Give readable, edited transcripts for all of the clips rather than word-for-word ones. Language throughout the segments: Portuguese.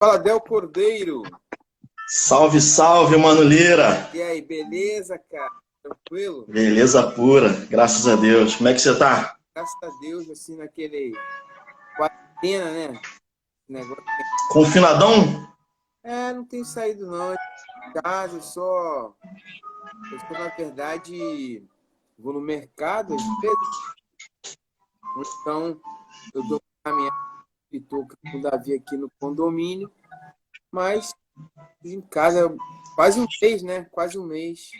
Fala, Del Cordeiro. Salve, salve, Mano Lira. E aí, beleza, cara? Tranquilo? Beleza pura, graças a Deus. Como é que você tá? Graças a Deus, assim, naquele quarentena, né? Negócio. Confinadão? Não tenho saído não de casa, eu só, na verdade, vou no mercado às vezes, ou então eu dou uma caminhada e tô com o Davi aqui no condomínio, mas em casa quase um mês, né? Quase um mês.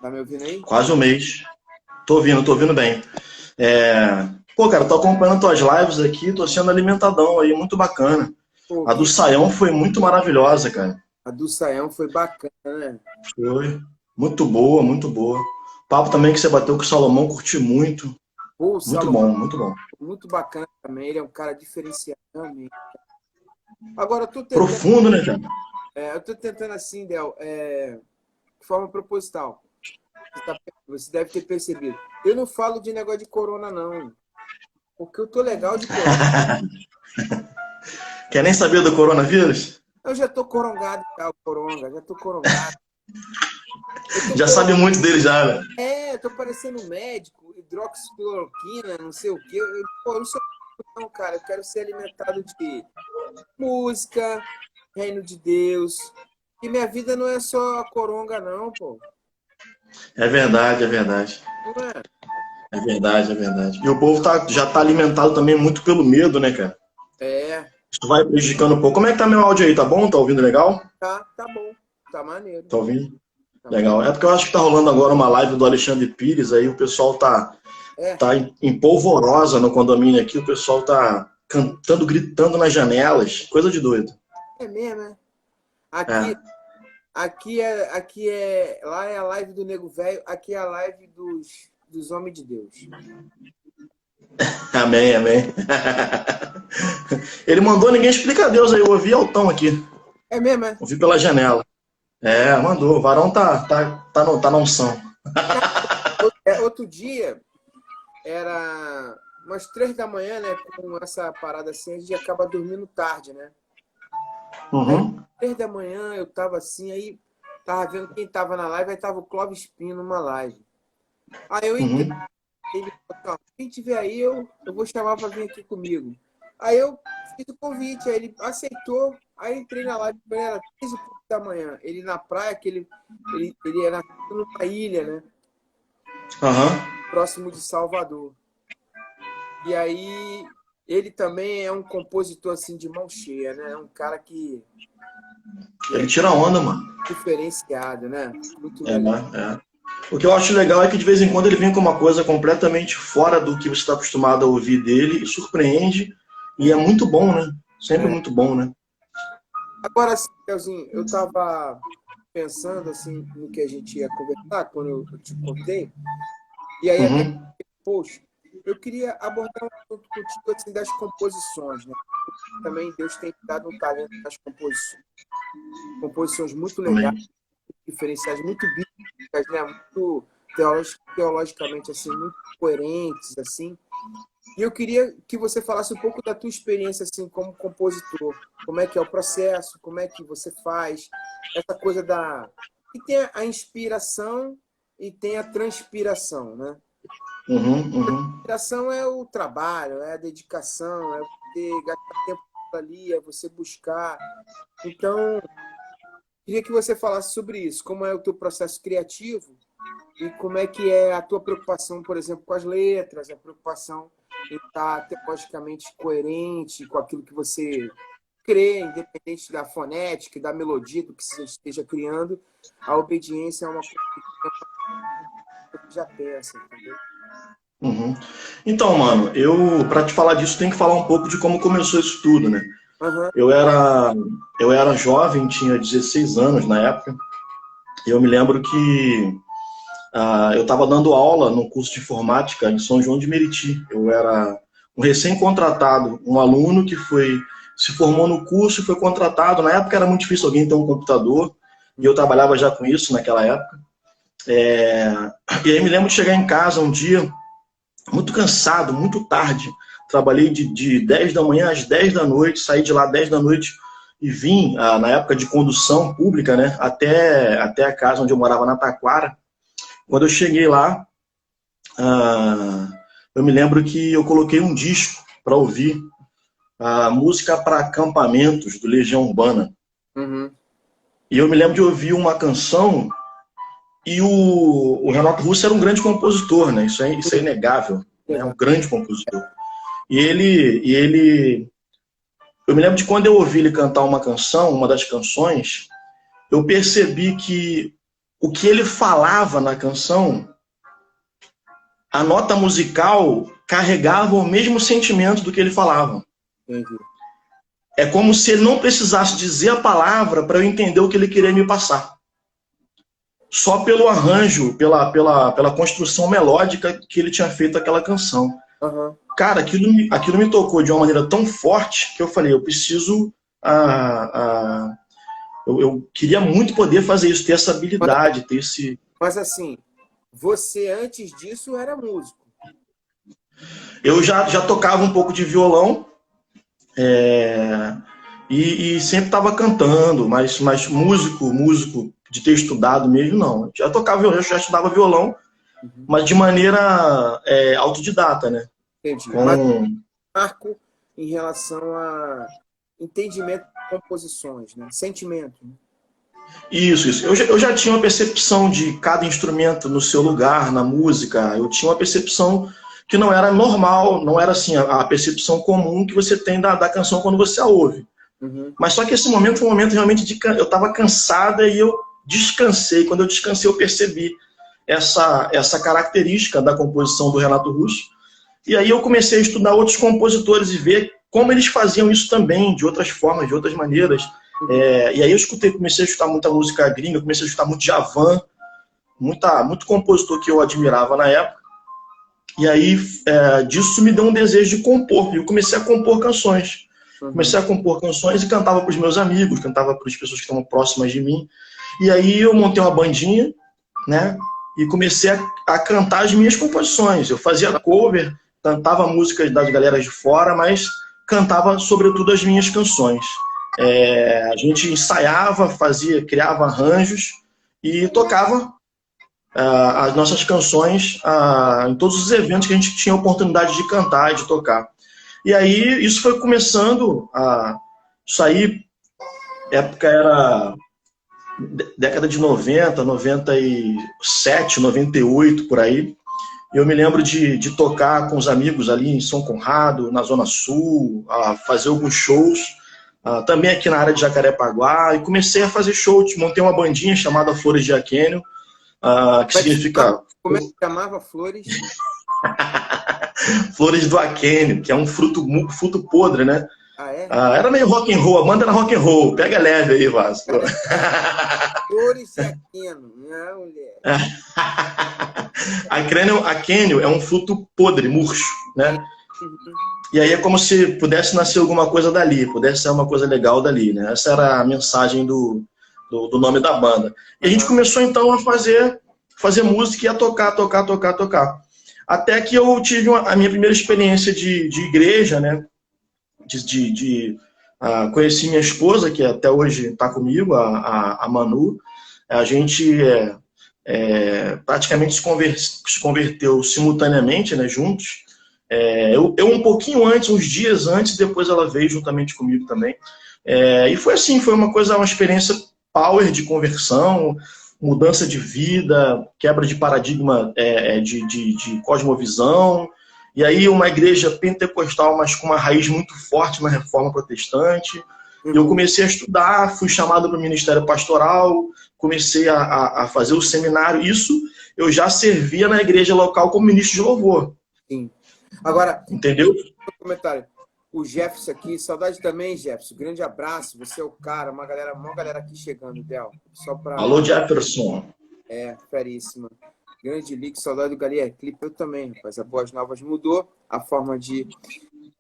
Tá me ouvindo aí? Quase um mês. Tô ouvindo bem. Pô, cara, tô acompanhando tuas lives aqui, tô sendo alimentadão aí, muito bacana. Pô, A do Saião foi muito maravilhosa, cara. a do Saião foi bacana, né? Foi. Muito boa, muito boa. Papo também que você bateu com o Salomão, curti muito. Pô, o Muito Salomão, bom, muito bom. muito bacana também, ele é um cara diferenciado realmente. Agora, Profundo, né, cara? eu tô tentando assim, Del, de forma proposital. Você deve ter percebido. Eu não falo de negócio de corona, não. Porque eu tô legal de corona. Quer nem saber do coronavírus? Eu já tô corongado, já, o coronga, já tô corongado. Eu tô Já sabe muito dele já, né? eu tô parecendo um médico, hidroxicloroquina, não sei o quê. Eu não sou não, cara. Eu quero ser alimentado de música, reino de Deus. E minha vida não é só coronga, não, pô. É verdade, é verdade. Não é? É verdade, é verdade. E o povo já tá alimentado também muito pelo medo, né, cara? É, Isso vai prejudicando um pouco. Como é que tá meu áudio aí? Tá bom? Tá ouvindo legal? tá bom. Tá maneiro. Tá ouvindo? Tá Legal. maneiro. É porque eu acho que tá rolando agora uma live do Alexandre Pires, aí o pessoal É, tá em polvorosa no condomínio aqui, o pessoal tá cantando, gritando nas janelas, coisa de doido. é mesmo, né? Aqui, É. lá é a live do Nego Velho, aqui é a live dos homens de Deus. Amém, amém. Ele mandou ninguém explica a Deus aí, eu ouvi altão aqui. É mesmo, é? Ouvi pela janela. É, mandou. O varão tá na unção. Outro dia, era umas 3 da manhã, né? Com essa parada assim, a gente acaba dormindo tarde, né? Aí, Uhum, 3 da manhã, eu tava assim, aí tava vendo quem tava na live, aí tava o Clóvis Pino numa live. Aí eu entrei, uhum. ele falou, "Ó, quem tiver aí, eu vou chamar pra vir aqui comigo." Aí eu fiz o convite, aí ele aceitou, aí entrei na live, era 3h30 da manhã. Ele na praia, ele era numa ilha, né? Aham. Próximo de Salvador. E aí, ele também é um compositor assim de mão cheia, né? É um cara que Ele é tira onda, mano. diferenciado, né? Muito É, legal. né? É. O que eu acho legal é que de vez em quando ele vem com uma coisa completamente fora do que você está acostumado a ouvir dele e surpreende. E é muito bom, né? Sempre É. muito bom, né? Agora, assim, Leozinho, eu estava pensando assim no que a gente ia conversar quando eu te convidei, e aí até, Uhum, poxa, eu queria abordar um assunto contigo assim das composições, né? Também Deus tem dado um talento nas composições, composições muito legais, também. diferenciais, muito bíblicas, né? Muito teologicamente assim, muito coerentes assim. E eu queria que você falasse um pouco da tua experiência assim como compositor. Como é que é o processo? Como é que você faz essa coisa da que tem a inspiração e tem a transpiração, né? Uhum, uhum. A inspiração é o trabalho, é a dedicação, é você gastar tempo ali, é você buscar. Então, queria que você falasse sobre isso. Como é o teu processo criativo e como é que é a tua preocupação, por exemplo, com as letras, a preocupação em estar teologicamente coerente com aquilo que você crê, independente da fonética, da melodia, do que você esteja criando, a obediência é uma coisa que você já pensa, entendeu? Uhum. Então, mano, pra te falar disso, tem que falar um pouco de como começou isso tudo, né? Aham, Eu era, eu era jovem, tinha 16 anos na época, e eu me lembro que eu estava dando aula no curso de informática em São João de Meriti. Eu era um recém-contratado, um aluno que se formou no curso e foi contratado. Na época era muito difícil alguém ter um computador, e eu trabalhava já com isso naquela época. E aí me lembro de chegar em casa um dia, muito cansado, muito tarde, trabalhei de 10 da manhã às 10 da noite, saí de lá 10 da noite e vim, na época de condução pública, né, até a casa onde eu morava, na Taquara. Quando eu cheguei lá, eu me lembro que eu coloquei um disco para ouvir, a música para acampamentos, do Legião Urbana. Uhum. E eu me lembro de ouvir uma canção, e o Renato Russo era um grande compositor, né? Isso é inegável, né? Um grande compositor. E ele... Eu me lembro de quando eu ouvi ele cantar uma canção, uma das canções, eu percebi que o que ele falava na canção, a nota musical carregava o mesmo sentimento do que ele falava. Entendi. É como se ele não precisasse dizer a palavra para eu entender o que ele queria me passar. Só pelo arranjo, pela construção melódica que ele tinha feito aquela canção. Uhum. Cara, aquilo me tocou de uma maneira tão forte que eu falei, eu preciso... eu queria muito poder fazer isso, ter essa habilidade, ter esse... Mas assim, você antes disso era músico. Eu já tocava um pouco de violão, e sempre estava cantando, mas músico de ter estudado mesmo, não. Já tocava violão, já estudava violão, mas de maneira autodidata, né? Entendi. Mas marco em relação a entendimento de composições, né? Sentimento. Né? Isso. Eu já tinha uma percepção de cada instrumento no seu lugar, na música. Eu tinha uma percepção que não era normal, não era assim a percepção comum que você tem da canção quando você a ouve. Uhum. Mas só que esse momento foi um momento realmente eu estava cansada e eu descansei. Quando eu descansei, eu percebi essa característica da composição do Renato Russo. E aí eu comecei a estudar outros compositores e ver como eles faziam isso também, de outras formas, de outras maneiras. E aí eu comecei a escutar muita música gringa, comecei a escutar muito Djavan, muito compositor que eu admirava na época. E aí disso me deu um desejo de compor. E eu comecei a compor canções. Comecei a compor canções e cantava para os meus amigos, cantava para as pessoas que estavam próximas de mim. E aí eu montei uma bandinha, né? E comecei a cantar as minhas composições. Eu fazia cover, cantava músicas das galeras de fora, mas cantava sobretudo as minhas canções. A gente ensaiava, criava arranjos e tocava as nossas canções em todos os eventos que a gente tinha a oportunidade de cantar e de tocar. E aí isso foi começando isso aí, época era década de 90, 97, 98, por aí. Eu me lembro de tocar com os amigos ali em São Conrado, na Zona Sul, fazer alguns shows, também aqui na área de Jacarepaguá, e comecei a fazer shows, montei uma bandinha chamada Flores de Aquênio, que significa... Como é que chamava Flores? Flores do Aquênio, que é um fruto podre, né? Ah, é? Era meio rock and roll, a banda era rock and roll. Pega leve aí, Vasco. Flores de Aquênio, não, mulher. Aquênio é um fruto podre, murcho, né? E aí é como se pudesse nascer alguma coisa dali, pudesse ser uma coisa legal dali, né? Essa era a mensagem do nome da banda. E a gente começou então a fazer música e a tocar. Até que eu tive a minha primeira experiência de igreja, né? Conheci minha esposa, que até hoje está comigo, a Manu. A gente praticamente se converteu simultaneamente, né, juntos. Eu um pouquinho antes, uns dias antes, depois ela veio juntamente comigo também. E foi assim, foi uma experiência power de conversão, mudança de vida, quebra de paradigma de cosmovisão, e aí uma igreja pentecostal, mas com uma raiz muito forte na reforma protestante. Eu comecei a estudar, fui chamado para o ministério pastoral, comecei a fazer o seminário. Isso eu já servia na igreja local como ministro de louvor. Sim. Agora, entendeu? Comentário. O Jefferson aqui, saudade também, Jefferson. Grande abraço, você é o cara, uma galera aqui chegando, Del. Alô, Jefferson. Feríssima. Grande Lick, saudade do Galier Clipe, eu também, rapaz. A Boas Novas mudou, a forma de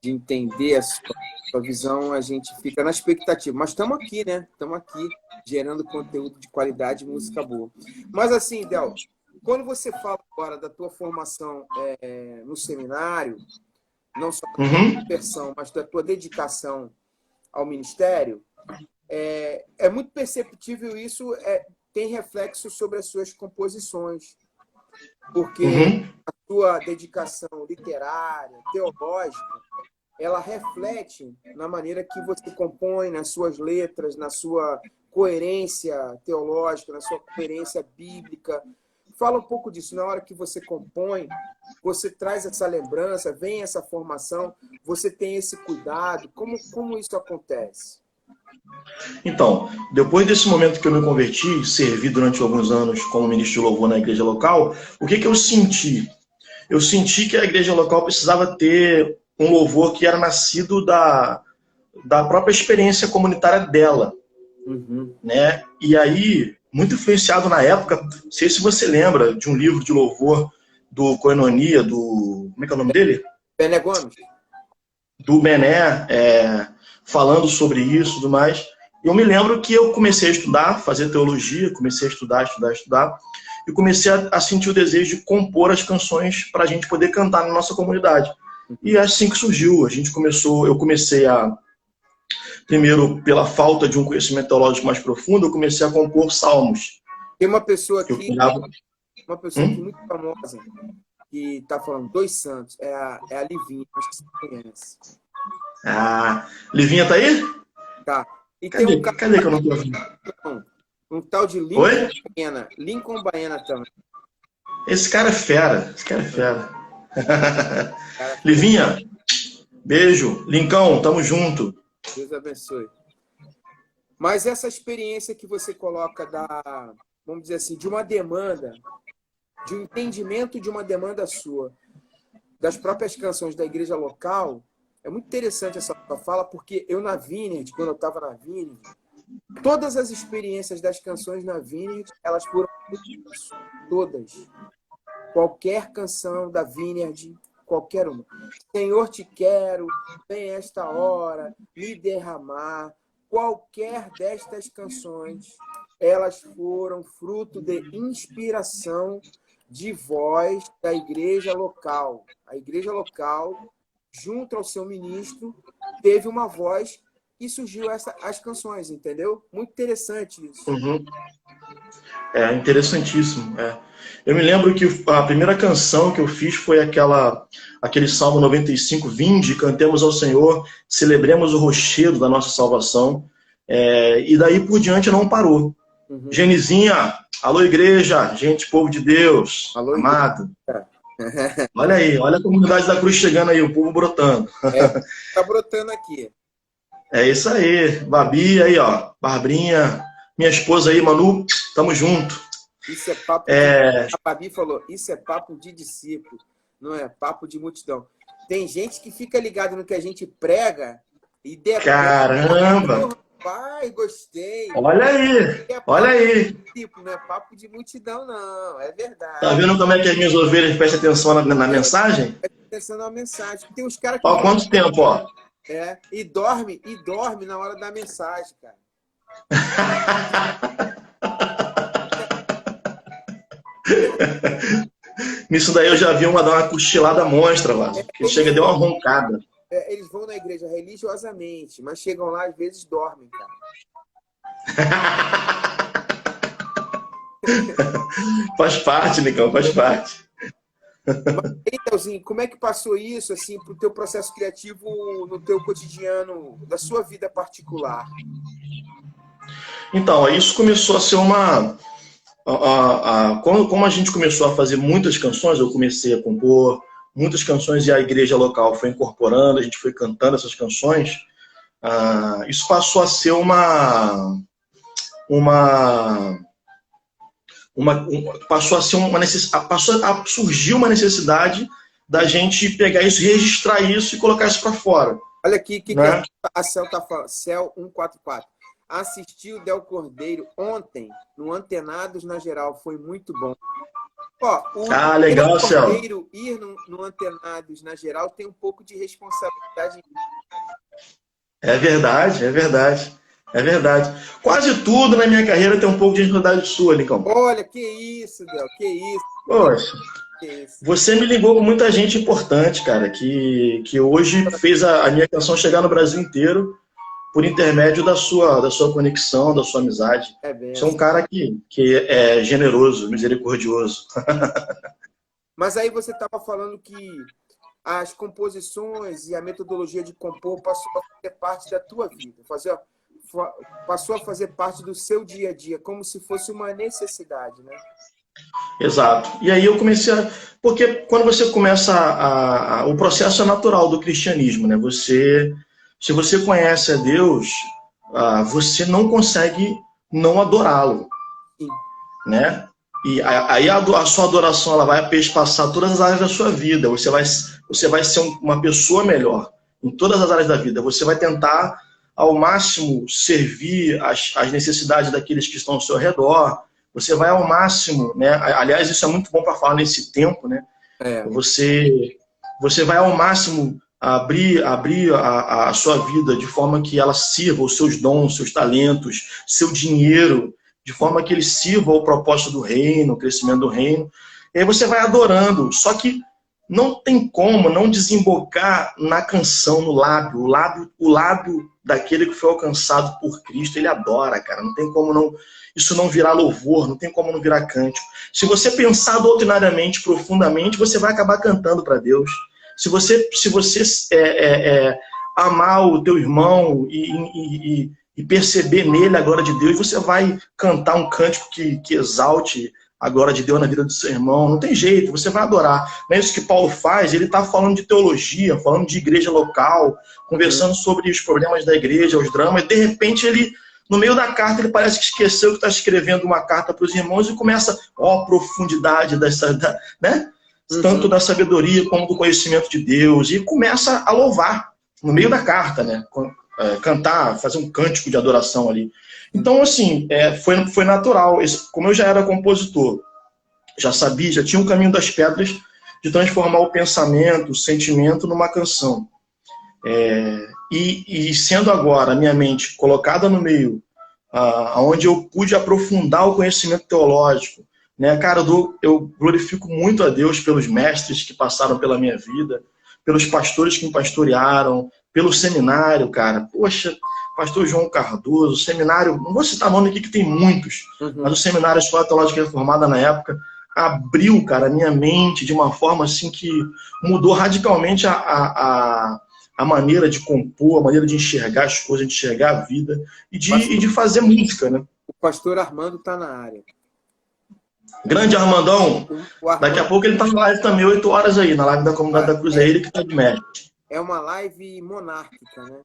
entender a sua visão, a gente fica na expectativa. Mas estamos aqui, né? Estamos aqui, gerando conteúdo de qualidade e música boa. Mas assim, Del, quando você fala agora da tua formação no seminário, não só da tua Uhum. conversão, mas da tua dedicação ao ministério, é muito perceptível isso, tem reflexo sobre as suas composições, porque Uhum. a tua dedicação literária, teológica, ela reflete na maneira que você compõe, nas suas letras, na sua coerência teológica, na sua coerência bíblica. Fala um pouco disso. Na hora que você compõe, você traz essa lembrança, vem essa formação, você tem esse cuidado. Como isso acontece? Então, depois desse momento que eu me converti, servi durante alguns anos como ministro de louvor na igreja local, o que que eu senti? Eu senti que a igreja local precisava ter um louvor que era nascido da própria experiência comunitária dela, Uhum. né? E aí, muito influenciado na época, não sei se você lembra de um livro de louvor do Koinonia, do... como é que é o nome dele? Bené Gomes? Do Bené, falando sobre isso e tudo mais. Eu me lembro que eu comecei a estudar, fazer teologia, comecei a estudar, e comecei a sentir o desejo de compor as canções para a gente poder cantar na nossa comunidade. E assim que surgiu, eu comecei a, primeiro, pela falta de um conhecimento teológico mais profundo, eu comecei a compor salmos. Tem uma pessoa Eu aqui, pegava... uma pessoa aqui muito famosa, que está falando dois santos, é a Livinha, acho que você conhece. Ah, Livinha tá aí? Tá. E tem um Cadê? cara, Cadê que eu não tô ouvindo? um tal de Lincoln Oi? Baiana. Lincoln Baiana também. Esse cara é fera. Esse cara é fera. Cara, Livinha, beijo. Lincão, tamo junto. Deus abençoe. Mas essa experiência que você coloca vamos dizer assim, de uma demanda, de um entendimento de uma demanda sua, das próprias canções da igreja local, é muito interessante essa tua fala, porque eu na Vineyard, quando eu estava na Vineyard, todas as experiências das canções na Vineyard, elas foram isso, todas. Qualquer canção da Vineyard, qualquer uma. Senhor, te quero, vem esta hora, me derramar. Qualquer destas canções, elas foram fruto de inspiração de voz da igreja local. A igreja local, junto ao seu ministro, teve uma voz e surgiu as canções, entendeu? Muito interessante isso. Uhum. É interessantíssimo. Eu me lembro que a primeira canção que eu fiz foi aquele Salmo 95, Vinde, cantemos ao Senhor, celebremos o rochedo da nossa salvação. E daí por diante não parou. Uhum. Genizinha, alô igreja, gente, povo de Deus, Alô, amado. igreja. Olha aí, olha a comunidade da cruz chegando aí, o povo brotando. Tá brotando aqui. É isso aí, Babi aí, ó, Barbrinha, minha esposa aí, Manu, tamo junto. Isso é papo A Babi falou, isso é papo de discípulo, não é papo de multidão. Tem gente que fica ligado no que a gente prega e Caramba! Pai, gostei. Olha aí, olha aí. Tipo, não é papo de multidão, não. É verdade. Tá vendo como é que as minhas ovelhas prestam atenção na mensagem? Presta atenção na mensagem. Tem uns caras que... Ó, quanto tempo, ó. E dorme na hora da mensagem, cara. Nisso daí eu já vi uma dar uma cochilada monstra lá. Que chega, deu uma roncada. Eles vão na igreja religiosamente, mas chegam lá, às vezes dormem, cara. Faz parte, Nicão, faz parte. Então, como é que passou isso assim, para o teu processo criativo no teu cotidiano, da sua vida particular? Então, isso começou a ser como a gente começou a fazer muitas canções, eu comecei a compor muitas canções e a igreja local foi incorporando, a gente foi cantando essas canções. Isso passou a ser passou a surgir uma necessidade da gente pegar isso, registrar isso e colocar isso para fora. Olha aqui, né? A Cel tá falando, Cel 144. Assisti o Del Cordeiro ontem no Antenados na Geral, foi muito bom. Ó, legal, Cel. Del Cordeiro ir no Antenados na Geral tem um pouco de responsabilidade. É verdade, é verdade. É verdade. Quase tudo na minha carreira tem um pouco de responsabilidade sua, Nicão. Olha, que isso, Del, que isso. Poxa. Isso. Você me ligou com muita gente importante, cara, que hoje fez a minha canção chegar no Brasil inteiro por intermédio da sua conexão, da sua amizade. É Você é um benção. cara que é generoso, misericordioso. Mas aí você estava falando que as composições e a metodologia de compor passou a fazer parte da tua vida, passou a fazer parte do seu dia a dia, como se fosse uma necessidade, né? Exato. E aí eu comecei a... Porque quando você começa o processo é natural do cristianismo, né? Se você conhece a Deus, você não consegue não adorá-lo, Sim. né? E aí a sua adoração ela vai perspassar todas as áreas da sua vida. Você vai ser uma pessoa melhor em todas as áreas da vida. Você vai tentar ao máximo servir as necessidades daqueles que estão ao seu redor. Você vai ao máximo, né? Aliás, isso é muito bom para falar nesse tempo, né? É. Você vai ao máximo abrir a sua vida de forma que ela sirva os seus dons, seus talentos, seu dinheiro, de forma que ele sirva ao propósito do reino, o crescimento do reino. E aí você vai adorando. Só que não tem como não desembocar na canção, no lábio. O lábio daquele que foi alcançado por Cristo, ele adora, cara. Não tem como não isso não virar louvor, não tem como não virar cântico. Se você pensar doutrinariamente, profundamente, você vai acabar cantando para Deus. Se você amar o teu irmão e perceber nele a glória de Deus, você vai cantar um cântico que exalte a glória de Deus na vida do seu irmão. Não tem jeito, você vai adorar. Não é isso que Paulo faz, ele está falando de teologia, falando de igreja local, conversando sobre os problemas da igreja, os dramas, e de repente ele, no meio da carta, ele parece que esqueceu que está escrevendo uma carta para os irmãos e começa, profundidade né? Tanto da sabedoria como do conhecimento de Deus, e começa a louvar no meio da carta, né? Cantar, fazer um cântico de adoração ali. Então, assim, foi natural. Como eu já era compositor, já sabia, já tinha um caminho das pedras de transformar o pensamento, o sentimento numa canção. E sendo agora a minha mente colocada no meio, onde eu pude aprofundar o conhecimento teológico, né? Cara, eu glorifico muito a Deus pelos mestres que passaram pela minha vida, pelos pastores que me pastorearam, pelo seminário, cara. Poxa, pastor João Cardoso, seminário, não vou citar nome aqui que tem muitos, mas o seminário Escola Teológica Reformada na época abriu, cara, a minha mente de uma forma assim que mudou radicalmente a maneira de compor, a maneira de enxergar as coisas, de enxergar a vida e de fazer música, né? O pastor Armando está na área. Grande Armandão, Armando... daqui a pouco ele está na live também, 8 horas aí, na live da Comunidade da Cruz, é ele que está de mestre. É uma live monárquica, né?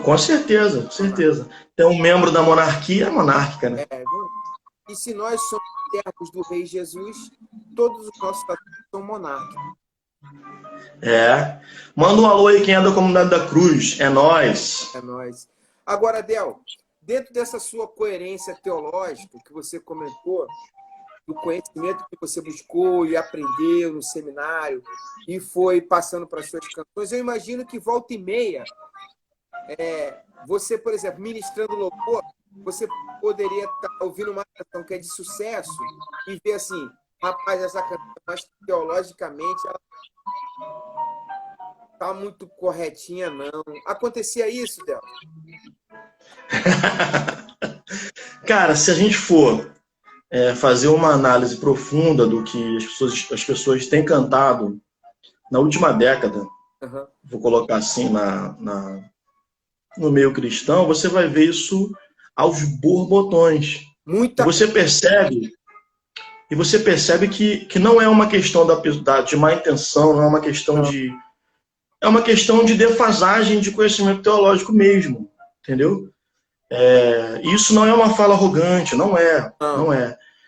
Com certeza, certeza. Tem um membro da monarquia, é monárquica, né? E se nós somos servos do Rei Jesus, todos os nossos são monárquicos. Manda um alô aí quem é da Comunidade da Cruz. É nóis. É nóis. Agora, Del, dentro dessa sua coerência teológica que você comentou, do conhecimento que você buscou e aprendeu no seminário e foi passando para as suas canções, eu imagino que volta e meia, você, por exemplo, ministrando louvor, você poderia estar ouvindo uma canção que é de sucesso e ver assim, rapaz, essa canção, mas teologicamente ela tá muito corretinha, não. Acontecia isso, Del? Cara, se a gente for fazer uma análise profunda do que as pessoas têm cantado na última década, vou colocar assim, no meio cristão, você vai ver isso aos borbotões. E você percebe que não é uma questão de má intenção, não é uma questão de... É uma questão de defasagem de conhecimento teológico mesmo, entendeu? Isso não é uma fala arrogante, não é.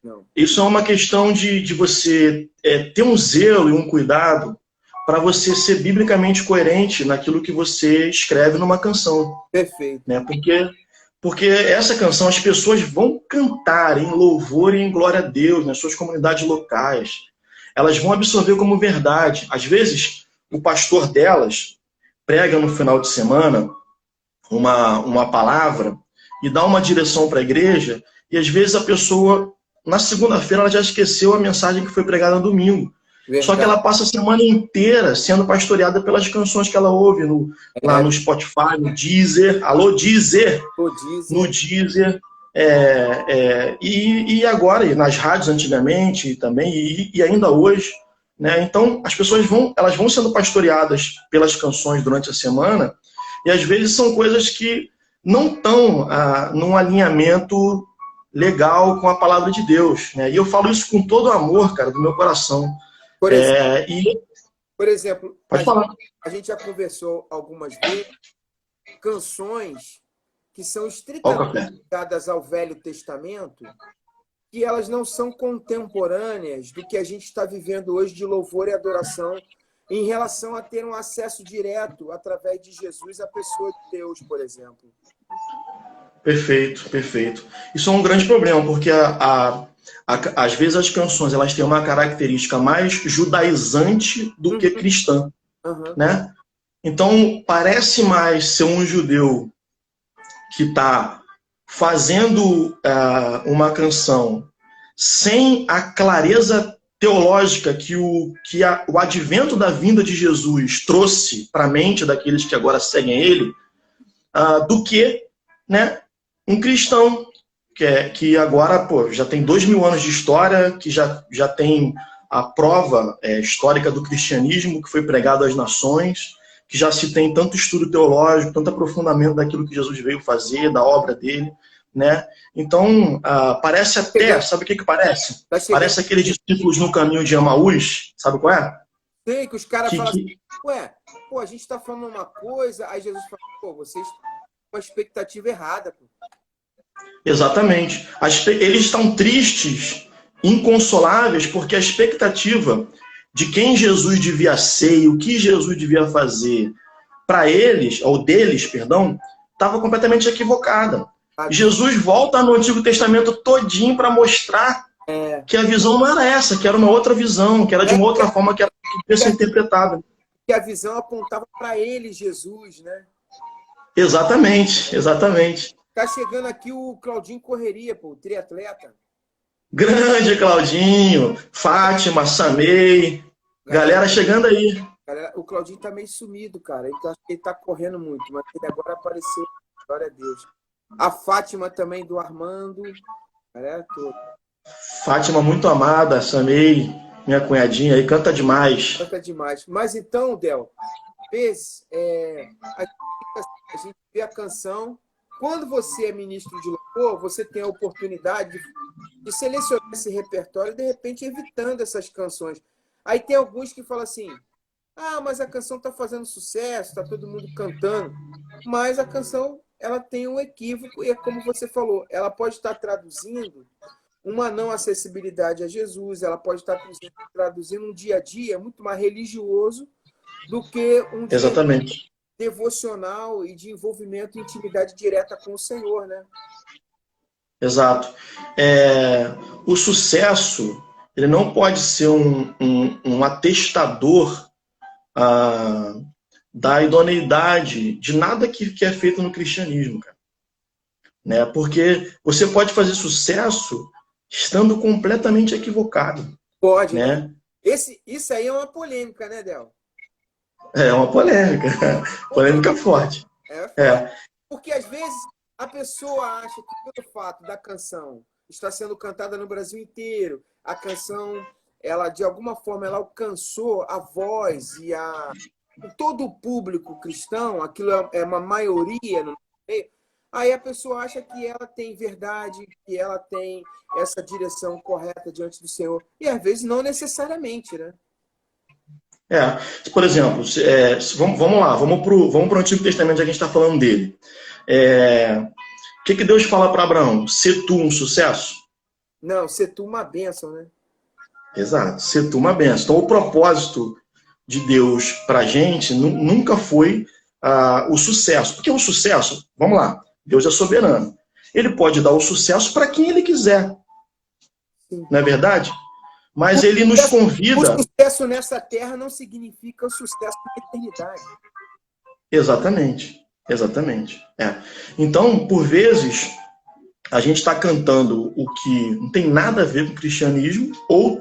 Não. Isso é uma questão de você ter um zelo e um cuidado para você ser biblicamente coerente naquilo que você escreve numa canção. Perfeito. Né? Porque essa canção as pessoas vão cantar em louvor e em glória a Deus nas suas comunidades locais. Elas vão absorver como verdade. Às vezes, o pastor delas prega no final de semana uma palavra e dá uma direção para a igreja, e às vezes a pessoa na segunda-feira ela já esqueceu a mensagem que foi pregada no domingo. Verdade. Só que ela passa a semana inteira sendo pastoreada pelas canções que ela ouve lá no Spotify, no Deezer. Alô, Deezer! No Deezer. E agora, e nas rádios antigamente também, e ainda hoje. Né? Então, as pessoas elas vão sendo pastoreadas pelas canções durante a semana, e às vezes são coisas que não estão num alinhamento legal com a palavra de Deus. Né? E eu falo isso com todo o amor, cara, do meu coração. Por exemplo, pode falar. A gente já conversou algumas vezes canções que são estritamente ligadas ao Velho Testamento, que elas não são contemporâneas do que a gente está vivendo hoje de louvor e adoração em relação a ter um acesso direto através de Jesus à pessoa de Deus, por exemplo. Perfeito, perfeito. Isso é um grande problema, porque às vezes as canções elas têm uma característica mais judaizante do que cristã. Né? Então, parece mais ser um judeu que está fazendo uma canção sem a clareza teológica que o advento da vinda de Jesus trouxe para a mente daqueles que agora seguem ele, do que, né, um cristão que agora já tem 2000 anos de história, que já tem a prova histórica do cristianismo que foi pregado às nações, que já se tem tanto estudo teológico, tanto aprofundamento daquilo que Jesus veio fazer, da obra dele, né? Então, parece até, sabe o que parece? Parece aqueles discípulos no caminho de Emaús, sabe qual é? Sei que os caras falam assim, a gente está falando uma coisa, aí Jesus fala, vocês estão com a expectativa errada. Pô. Exatamente. Eles estão tristes, inconsoláveis, porque a expectativa de quem Jesus devia ser e o que Jesus devia fazer para eles, ou deles, perdão, estava completamente equivocada. Jesus volta no Antigo Testamento todinho para mostrar que a visão não era essa, que era uma outra visão, que era de uma outra forma que devia ser interpretada. Que a visão apontava para ele, Jesus, né? Exatamente, exatamente. Tá chegando aqui o Claudinho Correria, pô, o triatleta. Grande Claudinho, Fátima, Samei, galera chegando aí. Galera, o Claudinho tá meio sumido, cara. Então acho que ele tá correndo muito, mas ele agora apareceu. Glória a Deus. A Fátima também do Armando. Galera toda. Fátima muito amada, Samei, minha cunhadinha aí, canta demais. Canta demais. Mas então, Del, a gente vê a canção. Quando você é ministro de louvor, você tem a oportunidade de selecionar esse repertório, de repente evitando essas canções. Aí tem alguns que falam assim, mas a canção está fazendo sucesso, está todo mundo cantando. Mas a canção ela tem um equívoco, e é como você falou, ela pode estar traduzindo uma não acessibilidade a Jesus, ela pode estar traduzindo um dia a dia muito mais religioso do que um dia Exatamente. Devocional e de envolvimento e intimidade direta com o Senhor, né? Exato. O sucesso, ele não pode ser um atestador da idoneidade de nada que é feito no cristianismo, cara. Né? Porque você pode fazer sucesso estando completamente equivocado. Pode, né? Isso aí é uma polêmica, né, Del? É uma polêmica. Polêmica forte. Porque às vezes a pessoa acha que pelo fato da canção estar sendo cantada no Brasil inteiro, a canção, ela de alguma forma ela alcançou a voz e todo o público cristão, aquilo é uma maioria no meio. Aí a pessoa acha que ela tem verdade, que ela tem essa direção correta diante do Senhor. E às vezes não necessariamente, né? Por exemplo, vamos lá, vamos para o Antigo Testamento, já que a gente está falando dele. O que Deus fala para Abraão? Ser tu um sucesso? Não, ser tu uma bênção, né? Exato, ser tu uma bênção. Então, o propósito de Deus para a gente nunca foi o sucesso. Porque o sucesso, vamos lá, Deus é soberano. Ele pode dar o sucesso para quem ele quiser. Sim. Não é verdade? Mas ele nos convida... O sucesso nessa terra não significa o sucesso na eternidade. Exatamente. Exatamente. Então, por vezes, a gente está cantando o que não tem nada a ver com o cristianismo, ou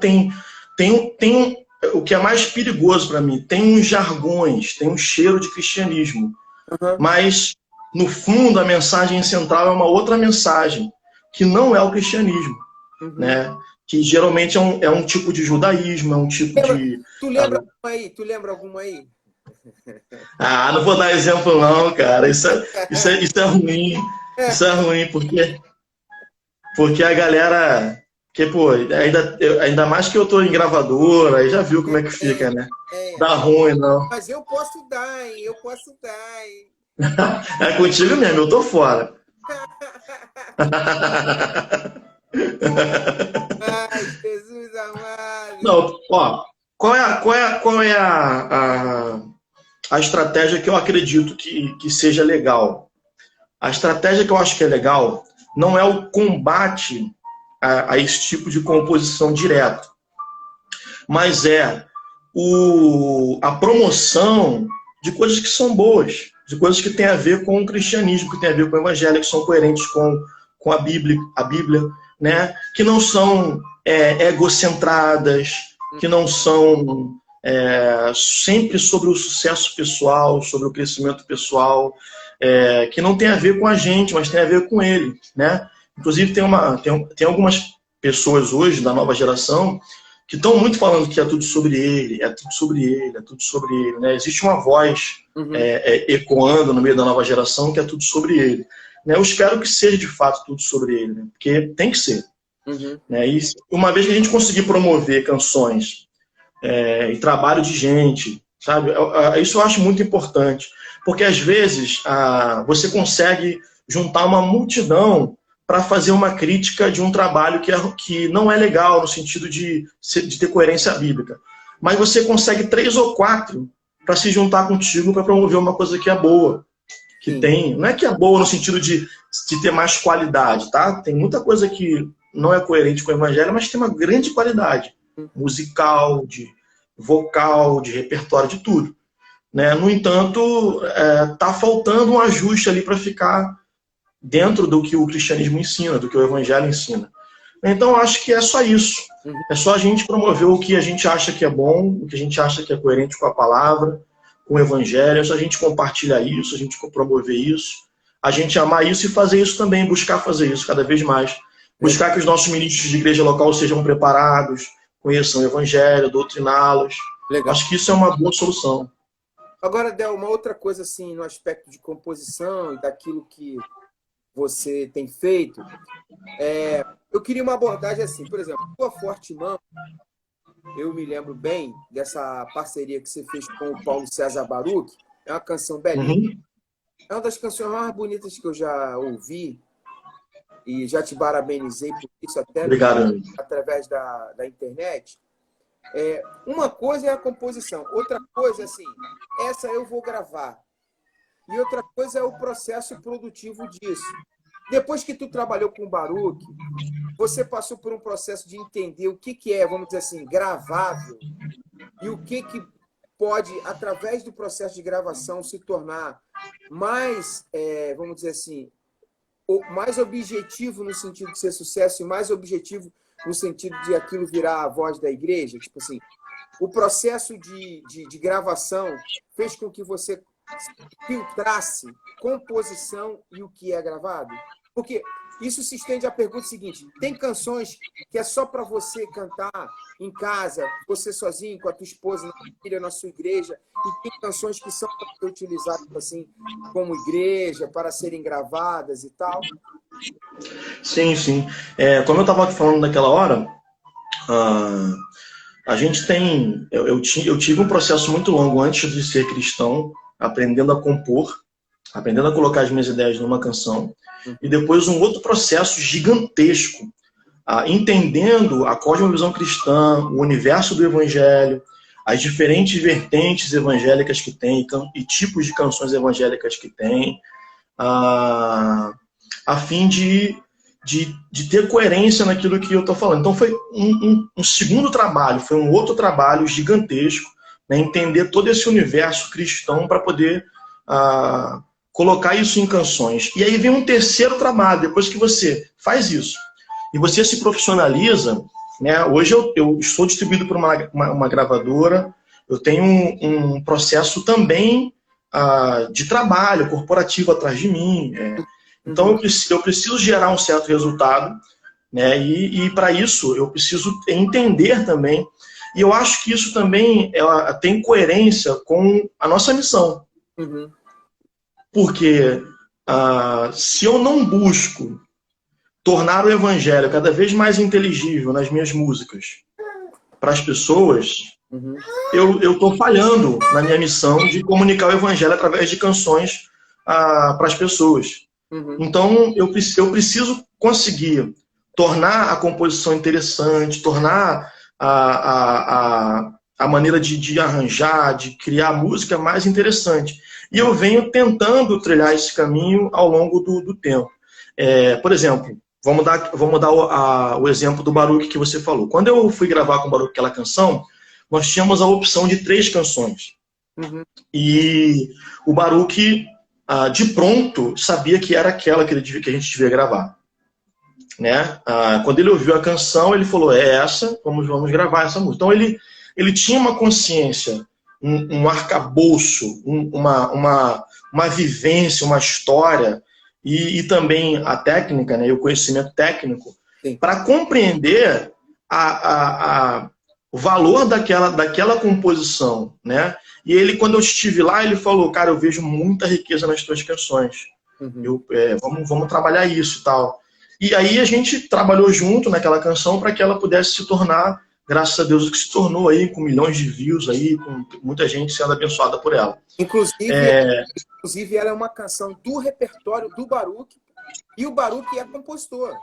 o que é mais perigoso para mim, tem uns jargões, tem um cheiro de cristianismo, Uhum. mas no fundo a mensagem central é uma outra mensagem, que não é o cristianismo, Uhum. né? Que geralmente é um tipo de judaísmo, é um tipo de... Tu lembra alguma aí? Tu lembra alguma aí? Ah, não vou dar exemplo não, cara, isso é ruim, isso é ruim, porque a galera... Porque, pô, ainda mais que eu tô em gravadora, aí já viu como é que fica, né? É. Dá ruim, não. Mas eu posso dar, hein? Eu posso dar, hein? É contigo mesmo, eu tô fora. Ai, Jesus amado. Não, ó, qual é a estratégia que eu acredito que seja legal? A estratégia que eu acho que é legal não é o combate a esse tipo de composição direto, mas é a promoção de coisas que são boas, de coisas que têm a ver com o cristianismo, que têm a ver com o evangelho, que são coerentes com a Bíblia, né? Que não são egocentradas, que não são sempre sobre o sucesso pessoal, sobre o crescimento pessoal, que não tem a ver com a gente, mas tem a ver com ele, né? Inclusive tem algumas pessoas hoje da nova geração que estão muito falando que é tudo sobre ele, é tudo sobre ele, é tudo sobre ele, né? Existe uma voz Uhum. ecoando no meio da nova geração que é tudo sobre ele, né? Eu espero que seja de fato tudo sobre ele, né? Porque tem que ser, Uhum. né? E uma vez que a gente conseguir promover canções e trabalho de gente, sabe? Isso eu acho muito importante, porque às vezes você consegue juntar uma multidão para fazer uma crítica de um trabalho que não é legal no sentido de ter coerência bíblica. Mas você consegue 3 ou 4 para se juntar contigo para promover uma coisa que é boa, que Sim. tem, não é que é boa no sentido de ter mais qualidade, tá? Tem muita coisa que não é coerente com o evangelho, mas tem uma grande qualidade musical, de vocal, de repertório, de tudo, né? No entanto, tá faltando um ajuste ali para ficar dentro do que o cristianismo ensina, do que o evangelho ensina. Então, acho que é só isso. Uhum. É só a gente promover o que a gente acha que é bom, o que a gente acha que é coerente com a palavra, com o evangelho. É só a gente compartilhar isso, a gente promover isso, a gente amar isso e fazer isso também, buscar fazer isso cada vez mais. Buscar que os nossos ministros de igreja local sejam preparados, conheçam o evangelho, doutriná-los. Legal. Acho que isso é uma boa solução. Agora, Del, uma outra coisa assim, no aspecto de composição e daquilo que você tem feito, eu queria uma abordagem assim, por exemplo, Tua Forte Mão, eu me lembro bem dessa parceria que você fez com o Paulo César Baruch, é uma canção belíssima, Uhum. é uma das canções mais bonitas que eu já ouvi e já te parabenizei por isso até Obrigado. através da internet. Uma coisa é a composição, outra coisa assim, essa eu vou gravar, e outra coisa é o processo produtivo disso. Depois que tu trabalhou com o Baruch, você passou por um processo de entender o que é, vamos dizer assim, gravável e o que pode, através do processo de gravação, se tornar mais, vamos dizer assim, mais objetivo no sentido de ser sucesso e mais objetivo no sentido de aquilo virar a voz da igreja. Tipo assim, o processo de gravação fez com que você filtrasse composição e o que é gravado? Porque isso se estende à pergunta seguinte: tem canções que é só para você cantar em casa, você sozinho, com a tua esposa, na família, na sua igreja, e tem canções que são para ser utilizadas assim, como igreja, para serem gravadas e tal? Sim, sim. Como eu estava falando naquela hora, a gente tem... Eu tive um processo muito longo antes de ser cristão, aprendendo a compor, aprendendo a colocar as minhas ideias numa canção, e depois um outro processo gigantesco, entendendo a cosmovisão cristã, o universo do evangelho, as diferentes vertentes evangélicas que tem e tipos de canções evangélicas que tem, a fim de ter coerência naquilo que eu estou falando. Então foi um segundo trabalho, foi um outro trabalho gigantesco, né, entender todo esse universo cristão para poder colocar isso em canções. E aí vem um terceiro trabalho, depois que você faz isso, e você se profissionaliza, né? Hoje eu estou distribuído por uma gravadora, eu tenho um processo também de trabalho corporativo atrás de mim. Então eu preciso gerar um certo resultado, né? E para isso eu preciso entender também. E eu acho que isso também tem coerência com a nossa missão. Porque se eu não busco tornar o evangelho cada vez mais inteligível nas minhas músicas para as pessoas, eu estou falhando na minha missão de comunicar o evangelho através de canções para as pessoas. Então, eu preciso conseguir tornar a composição interessante, tornar a maneira de arranjar, de criar música mais interessante. E eu venho tentando trilhar esse caminho ao longo do tempo. Por exemplo, vamos dar o exemplo do Baruch que você falou. Quando eu fui gravar com o Baruch aquela canção, nós tínhamos a opção de 3 canções. E o Baruch, de pronto, sabia que era aquela que a gente devia gravar. Né? Quando ele ouviu a canção, ele falou, é essa, vamos gravar essa música. Então ele tinha uma consciência, um arcabouço, uma vivência, uma história, e também a técnica, né, e o conhecimento técnico, para compreender o valor daquela composição. Né? E ele, quando eu estive lá, ele falou, cara, eu vejo muita riqueza nas tuas canções. Vamos trabalhar isso e tal. E aí a gente trabalhou junto naquela canção para que ela pudesse se tornar, graças a Deus, o que se tornou aí, com milhões de views aí, com muita gente sendo abençoada por ela. Inclusive ela é uma canção do repertório do Baruch, e o Baruch é compositor.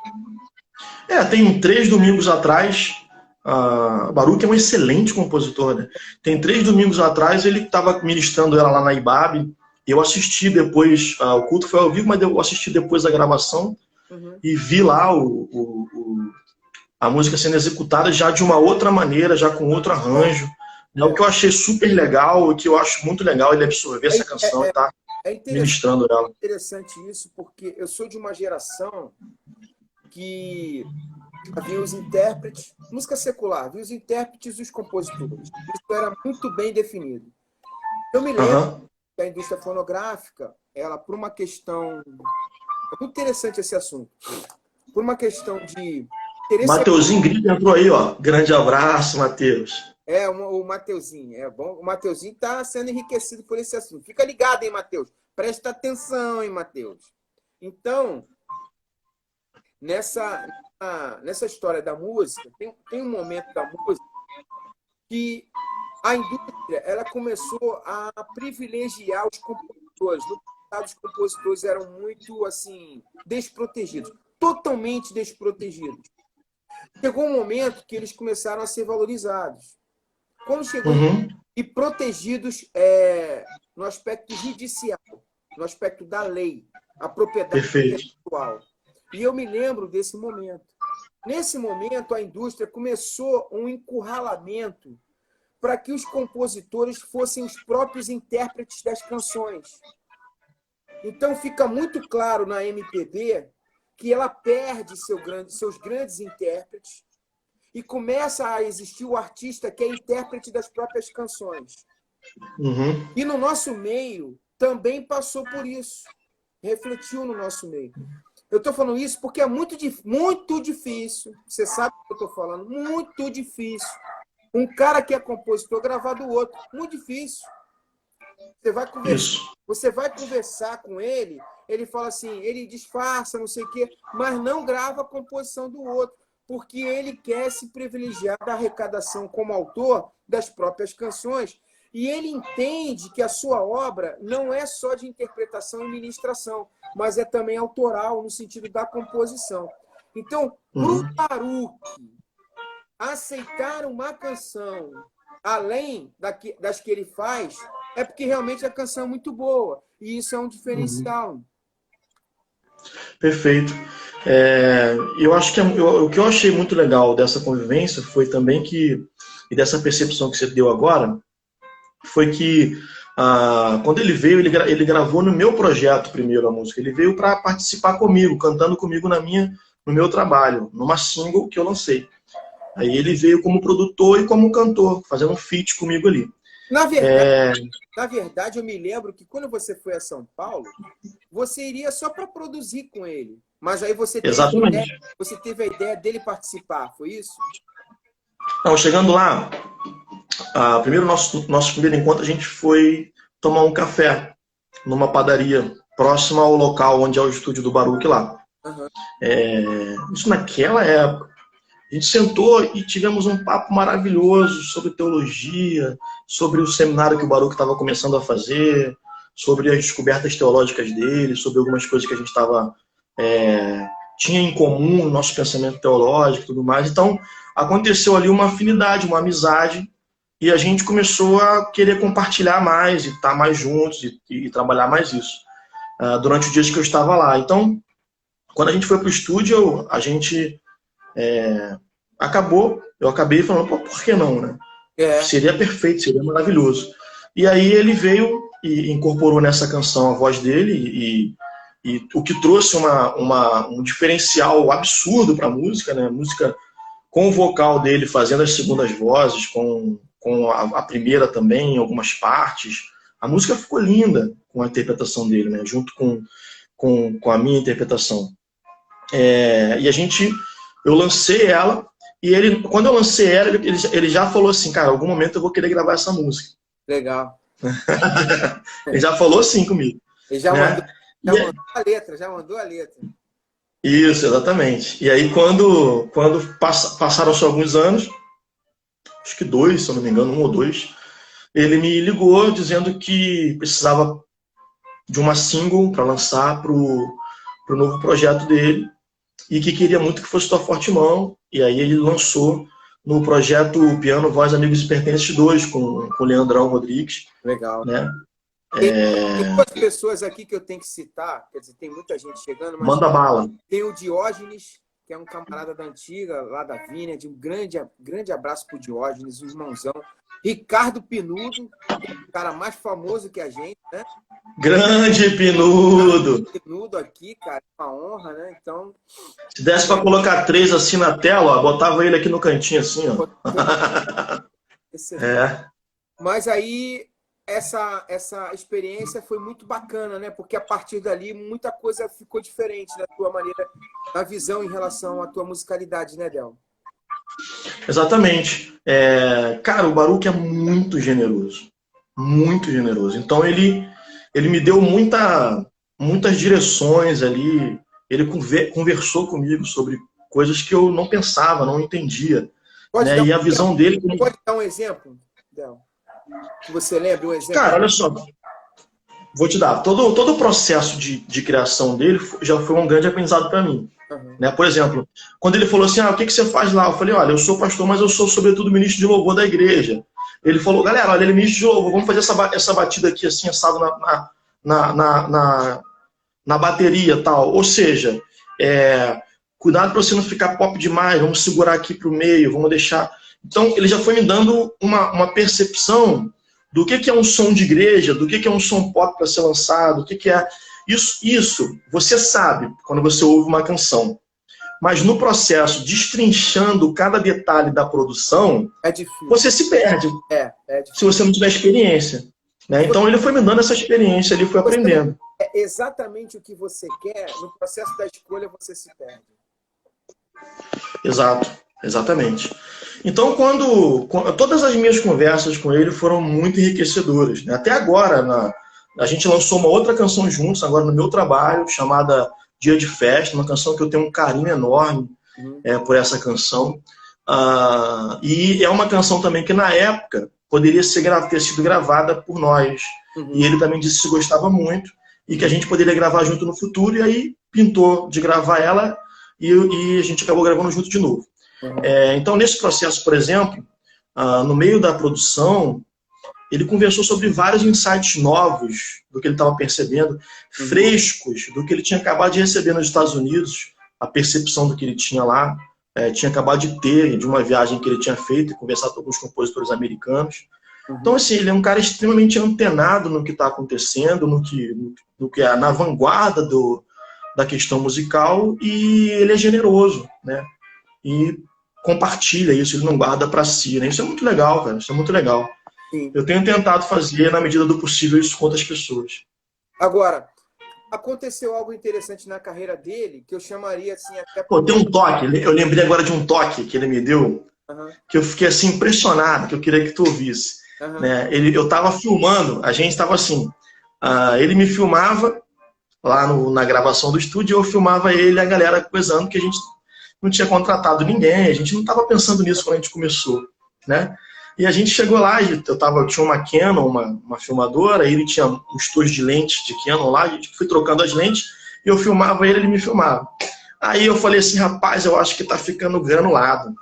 Tem 3 domingos atrás, o Baruch é um excelente compositor, né? Tem 3 domingos atrás ele estava ministrando ela lá na IBAB, eu assisti depois, o culto foi ao vivo, mas eu assisti depois a gravação, e vi lá a música sendo executada já de uma outra maneira, já com outro arranjo. O que eu achei super legal, o que eu acho muito legal, ele absorver essa canção e tá ministrando ela. É interessante isso, porque eu sou de uma geração que havia os intérpretes, música secular, havia os intérpretes e os compositores. Isso era muito bem definido. Eu me lembro que a indústria fonográfica, ela, por uma questão... É muito interessante esse assunto. Por uma questão de... Mateuzinho Grito entrou aí, ó. Grande abraço, Mateus. O Mateuzinho, é bom. O Mateuzinho está sendo enriquecido por esse assunto. Fica ligado, hein, Mateus? Presta atenção, hein, Mateus? Então, nessa história da música, tem um momento da música que a indústria ela começou a privilegiar os compositores. No passado, os compositores eram muito assim desprotegidos, totalmente desprotegidos. Chegou um momento que eles começaram a ser valorizados. Quando chegou e protegidos no aspecto judicial, no aspecto da lei, a propriedade intelectual. E eu me lembro desse momento. Nesse momento, a indústria começou um encurralamento para que os compositores fossem os próprios intérpretes das canções. Então, fica muito claro na MPB que ela perde seus grandes intérpretes e começa a existir o artista que é intérprete das próprias canções. E no nosso meio também passou por isso. Refletiu no nosso meio. Eu estou falando isso porque é muito difícil. Você sabe o que eu estou falando? Muito difícil. Um cara que é compositor gravar do outro. Muito difícil. Você vai conversar com ele, ele fala assim, ele disfarça, não sei o quê, mas não grava a composição do outro, porque ele quer se privilegiar da arrecadação como autor das próprias canções. E ele entende que a sua obra não é só de interpretação e ministração, mas é também autoral, no sentido da composição. Então, para o Baruch aceitar uma canção além das que ele faz, é porque realmente a canção é muito boa. E isso é um diferencial. Perfeito. Eu acho que o que eu achei muito legal dessa convivência foi também e dessa percepção que você deu agora, foi que quando ele veio, ele gravou no meu projeto primeiro a música. Ele veio para participar comigo, cantando comigo no meu trabalho, numa single que eu lancei. Aí ele veio como produtor e como cantor, fazendo um feat comigo ali. Na verdade, eu me lembro que quando você foi a São Paulo, você iria só para produzir com ele. Mas aí você teve a ideia dele participar, foi isso? Não, chegando lá, primeiro nosso primeiro encontro, a gente foi tomar um café numa padaria próxima ao local onde é o estúdio do Baruch lá. Uhum. Isso naquela época. A gente sentou e tivemos um papo maravilhoso sobre teologia, sobre o seminário que o Baruch estava começando a fazer, sobre as descobertas teológicas dele, sobre algumas coisas que a gente tinha em comum no nosso pensamento teológico e tudo mais. Então, aconteceu ali uma afinidade, uma amizade, e a gente começou a querer compartilhar mais, e estar mais juntos, e trabalhar mais isso, durante os dias que eu estava lá. Então, quando a gente foi para o estúdio, a gente... eu acabei falando, pô, por que não, né? Seria perfeito, seria maravilhoso. E aí ele veio e incorporou nessa canção a voz dele, e o que trouxe um diferencial absurdo para a música, né? Música com o vocal dele fazendo as segundas vozes, com a primeira também, em algumas partes. A música ficou linda com a interpretação dele, né? Junto com a minha interpretação. Eu lancei ela, e quando eu lancei ela, ele já falou assim, cara, em algum momento eu vou querer gravar essa música. Legal. Ele já falou assim comigo. Ele já mandou a letra. Isso, exatamente. E aí quando passaram-se alguns anos, acho que 2, se eu não me engano, 1 ou 2, ele me ligou dizendo que precisava de uma single para lançar pro novo projeto dele, e que queria muito que fosse Tua Forte Mão, e aí ele lançou no projeto Piano, Voz, Amigos e Pertences 2, com o Leandrão Rodrigues. Legal. Né? Tem 2 pessoas aqui que eu tenho que citar, quer dizer, tem muita gente chegando, mas manda bala. Tem o Diógenes, que é um camarada da antiga, lá da Vínia, de um grande abraço pro Diógenes, um irmãozão. Ricardo Pinudo, o cara mais famoso que a gente, né? Grande Pinudo! Pinudo aqui, cara, uma honra, né? Então... Se desse para colocar 3 assim na tela, ó, botava ele aqui no cantinho assim, ó. Mas aí, essa experiência foi muito bacana, né? Porque a partir dali, muita coisa ficou diferente da tua maneira, da visão em relação à tua musicalidade, né, Del? Exatamente. Cara, o Baruch é muito generoso. Muito generoso. Então, ele me deu muitas direções ali. Ele conversou comigo sobre coisas que eu não pensava, não entendia. Né? E a visão dele... Pode dar um exemplo, Del? Que você lembra um exemplo? Cara, olha só. Vou te dar. Todo o processo de criação dele já foi um grande aprendizado para mim. Uhum. Né? Por exemplo, quando ele falou assim, o que você faz lá? Eu falei, olha, eu sou pastor, mas eu sou sobretudo ministro de louvor da igreja. Ele falou, galera, olha, ele é ministro de louvor, vamos fazer essa batida aqui assim, assado na bateria tal. Ou seja, cuidado para você não ficar pop demais, vamos segurar aqui para o meio, vamos deixar... Então, ele já foi me dando uma percepção do que é um som de igreja, do que é um som pop para ser lançado, o que é... Isso você sabe quando você ouve uma canção. Mas no processo, destrinchando cada detalhe da produção, é difícil. Você se perde. É difícil. Se você não tiver experiência. Né? Então ele foi me dando essa experiência, ele foi aprendendo. É exatamente o que você quer, no processo da escolha você se perde. Exato, exatamente. Então, todas as minhas conversas com ele foram muito enriquecedoras. Né? Até agora, a gente lançou uma outra canção juntos, agora no meu trabalho, chamada Dia de Festa, uma canção que eu tenho um carinho enorme por essa canção. E é uma canção também que, na época, poderia ter sido gravada por nós. E ele também disse que gostava muito e que a gente poderia gravar junto no futuro, e aí pintou de gravar ela e a gente acabou gravando junto de novo. Então, nesse processo, por exemplo, no meio da produção, ele conversou sobre vários insights novos do que ele estava percebendo, frescos do que ele tinha acabado de receber nos Estados Unidos, a percepção do que ele tinha lá, tinha acabado de ter, de uma viagem que ele tinha feito e conversado com alguns compositores americanos. Então, assim, ele é um cara extremamente antenado no que está acontecendo, no que é na vanguarda da questão musical, e ele é generoso, né? E compartilha isso, ele não guarda para si, né? Isso é muito legal, cara, isso é muito legal. Sim. Eu tenho tentado fazer, na medida do possível, isso com outras pessoas. Agora, aconteceu algo interessante na carreira dele, que eu chamaria assim até... Pô, tem um toque, eu lembrei agora de um toque que ele me deu, Uhum. que eu fiquei assim impressionado, que eu queria que tu ouvisse. Uhum. Né? Eu estava filmando, a gente estava assim, ele me filmava lá na gravação do estúdio, eu filmava ele e a galera coisando, que a gente não tinha contratado ninguém, a gente não estava pensando nisso quando a gente começou, né? E a gente chegou lá, eu tinha uma Canon, uma filmadora, ele tinha um estúdio de lentes de Canon lá, a gente foi trocando as lentes, e eu filmava ele me filmava. Aí eu falei assim, rapaz, eu acho que tá ficando granulado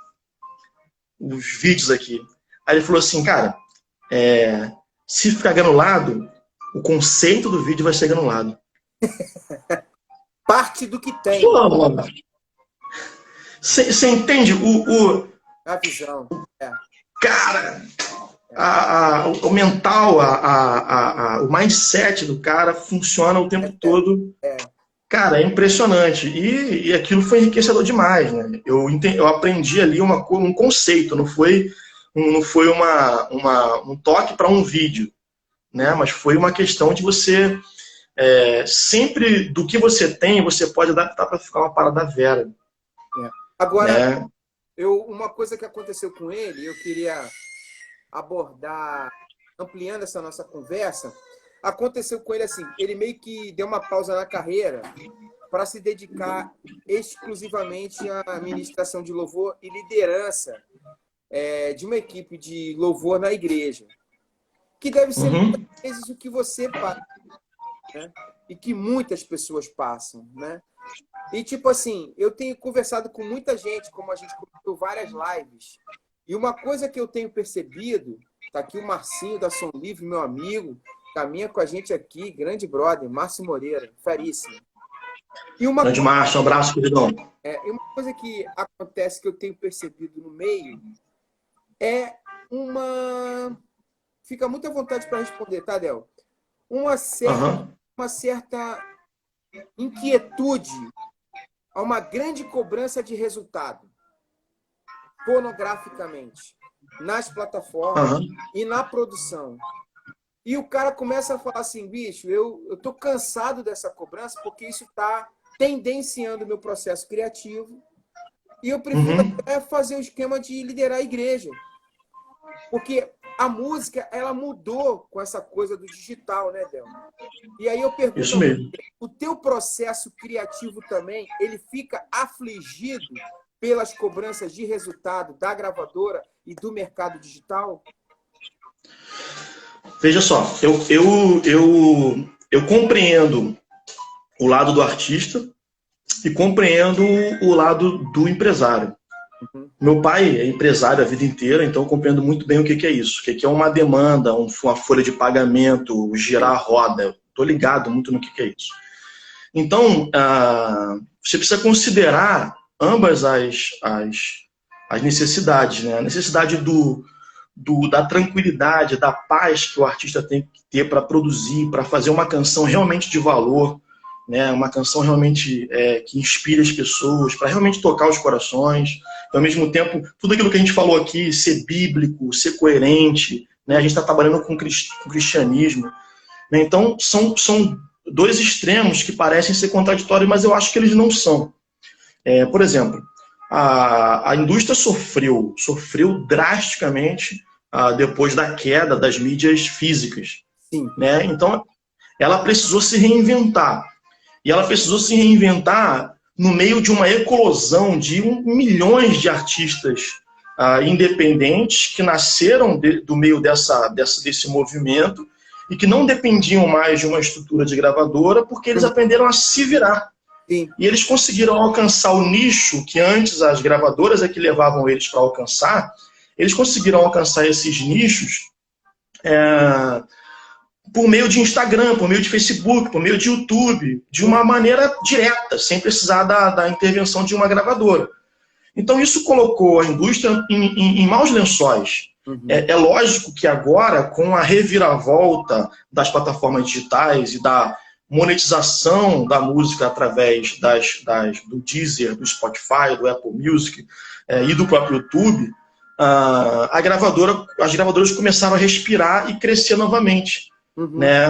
os vídeos aqui. Aí ele falou assim, cara, se ficar granulado, o conceito do vídeo vai ser granulado. Parte do que tem. Você entende A visão. Cara, o mental, o mindset do cara funciona o tempo todo. Cara, é impressionante. E aquilo foi enriquecedor demais, né? Eu aprendi ali um conceito, não foi um toque para um vídeo, né? Mas foi uma questão de você sempre do que você tem, você pode adaptar para ficar uma parada vera. Agora, uma coisa que aconteceu com ele, eu queria abordar, ampliando essa nossa conversa, aconteceu com ele assim, ele meio que deu uma pausa na carreira para se dedicar exclusivamente à ministração de louvor e liderança de uma equipe de louvor na igreja. Que deve ser muitas vezes o que você passa, né? E que muitas pessoas passam, né? E tipo assim, eu tenho conversado com muita gente, como a gente comentou várias lives, e uma coisa que eu tenho percebido, tá aqui o Marcinho da Som Livre, meu amigo, caminha com a gente aqui, grande brother, Márcio Moreira, feríssimo. Grande Márcio, um abraço, queridão. E uma coisa que acontece que eu tenho percebido no meio fica muito à vontade para responder, tá, Del? Uma certa inquietude a uma grande cobrança de resultado, pornograficamente, nas plataformas e na produção. E o cara começa a falar assim, bicho, eu tô cansado dessa cobrança porque isso está tendenciando o meu processo criativo e eu prefiro até fazer o esquema de liderar a igreja. Porque a música, ela mudou com essa coisa do digital, né, Del? E aí eu pergunto, isso mesmo. O teu processo criativo também, ele fica afligido pelas cobranças de resultado da gravadora e do mercado digital? Veja só, eu compreendo o lado do artista e compreendo o lado do empresário. Meu pai é empresário a vida inteira, então eu compreendo muito bem o que é isso. O que é uma demanda, uma folha de pagamento, girar a roda. Estou ligado muito no que é isso. Então, você precisa considerar ambas as necessidades, né? A necessidade da tranquilidade, da paz que o artista tem que ter para produzir, para fazer uma canção realmente de valor, né? Uma canção realmente que inspire as pessoas, para realmente tocar os corações. Ao mesmo tempo, tudo aquilo que a gente falou aqui, ser bíblico, ser coerente, né? A gente está trabalhando com cristianismo. Né? Então, são dois extremos que parecem ser contraditórios, mas eu acho que eles não são. Por exemplo, a indústria sofreu drasticamente depois da queda das mídias físicas. Sim. Né? Então, ela precisou se reinventar. E ela precisou se reinventar no meio de uma eclosão de milhões de artistas independentes que nasceram do meio desse movimento e que não dependiam mais de uma estrutura de gravadora porque eles aprenderam a se virar. Sim. E eles conseguiram alcançar o nicho que antes as gravadoras é que levavam eles para alcançar. Eles conseguiram alcançar esses nichos por meio de Instagram, por meio de Facebook, por meio de YouTube, de uma maneira direta, sem precisar da intervenção de uma gravadora. Então isso colocou a indústria em maus lençóis. Uhum. É lógico que agora, com a reviravolta das plataformas digitais e da monetização da música através do Deezer, do Spotify, do Apple Music e do próprio YouTube, as gravadoras começaram a respirar e crescer novamente. Uhum. Né?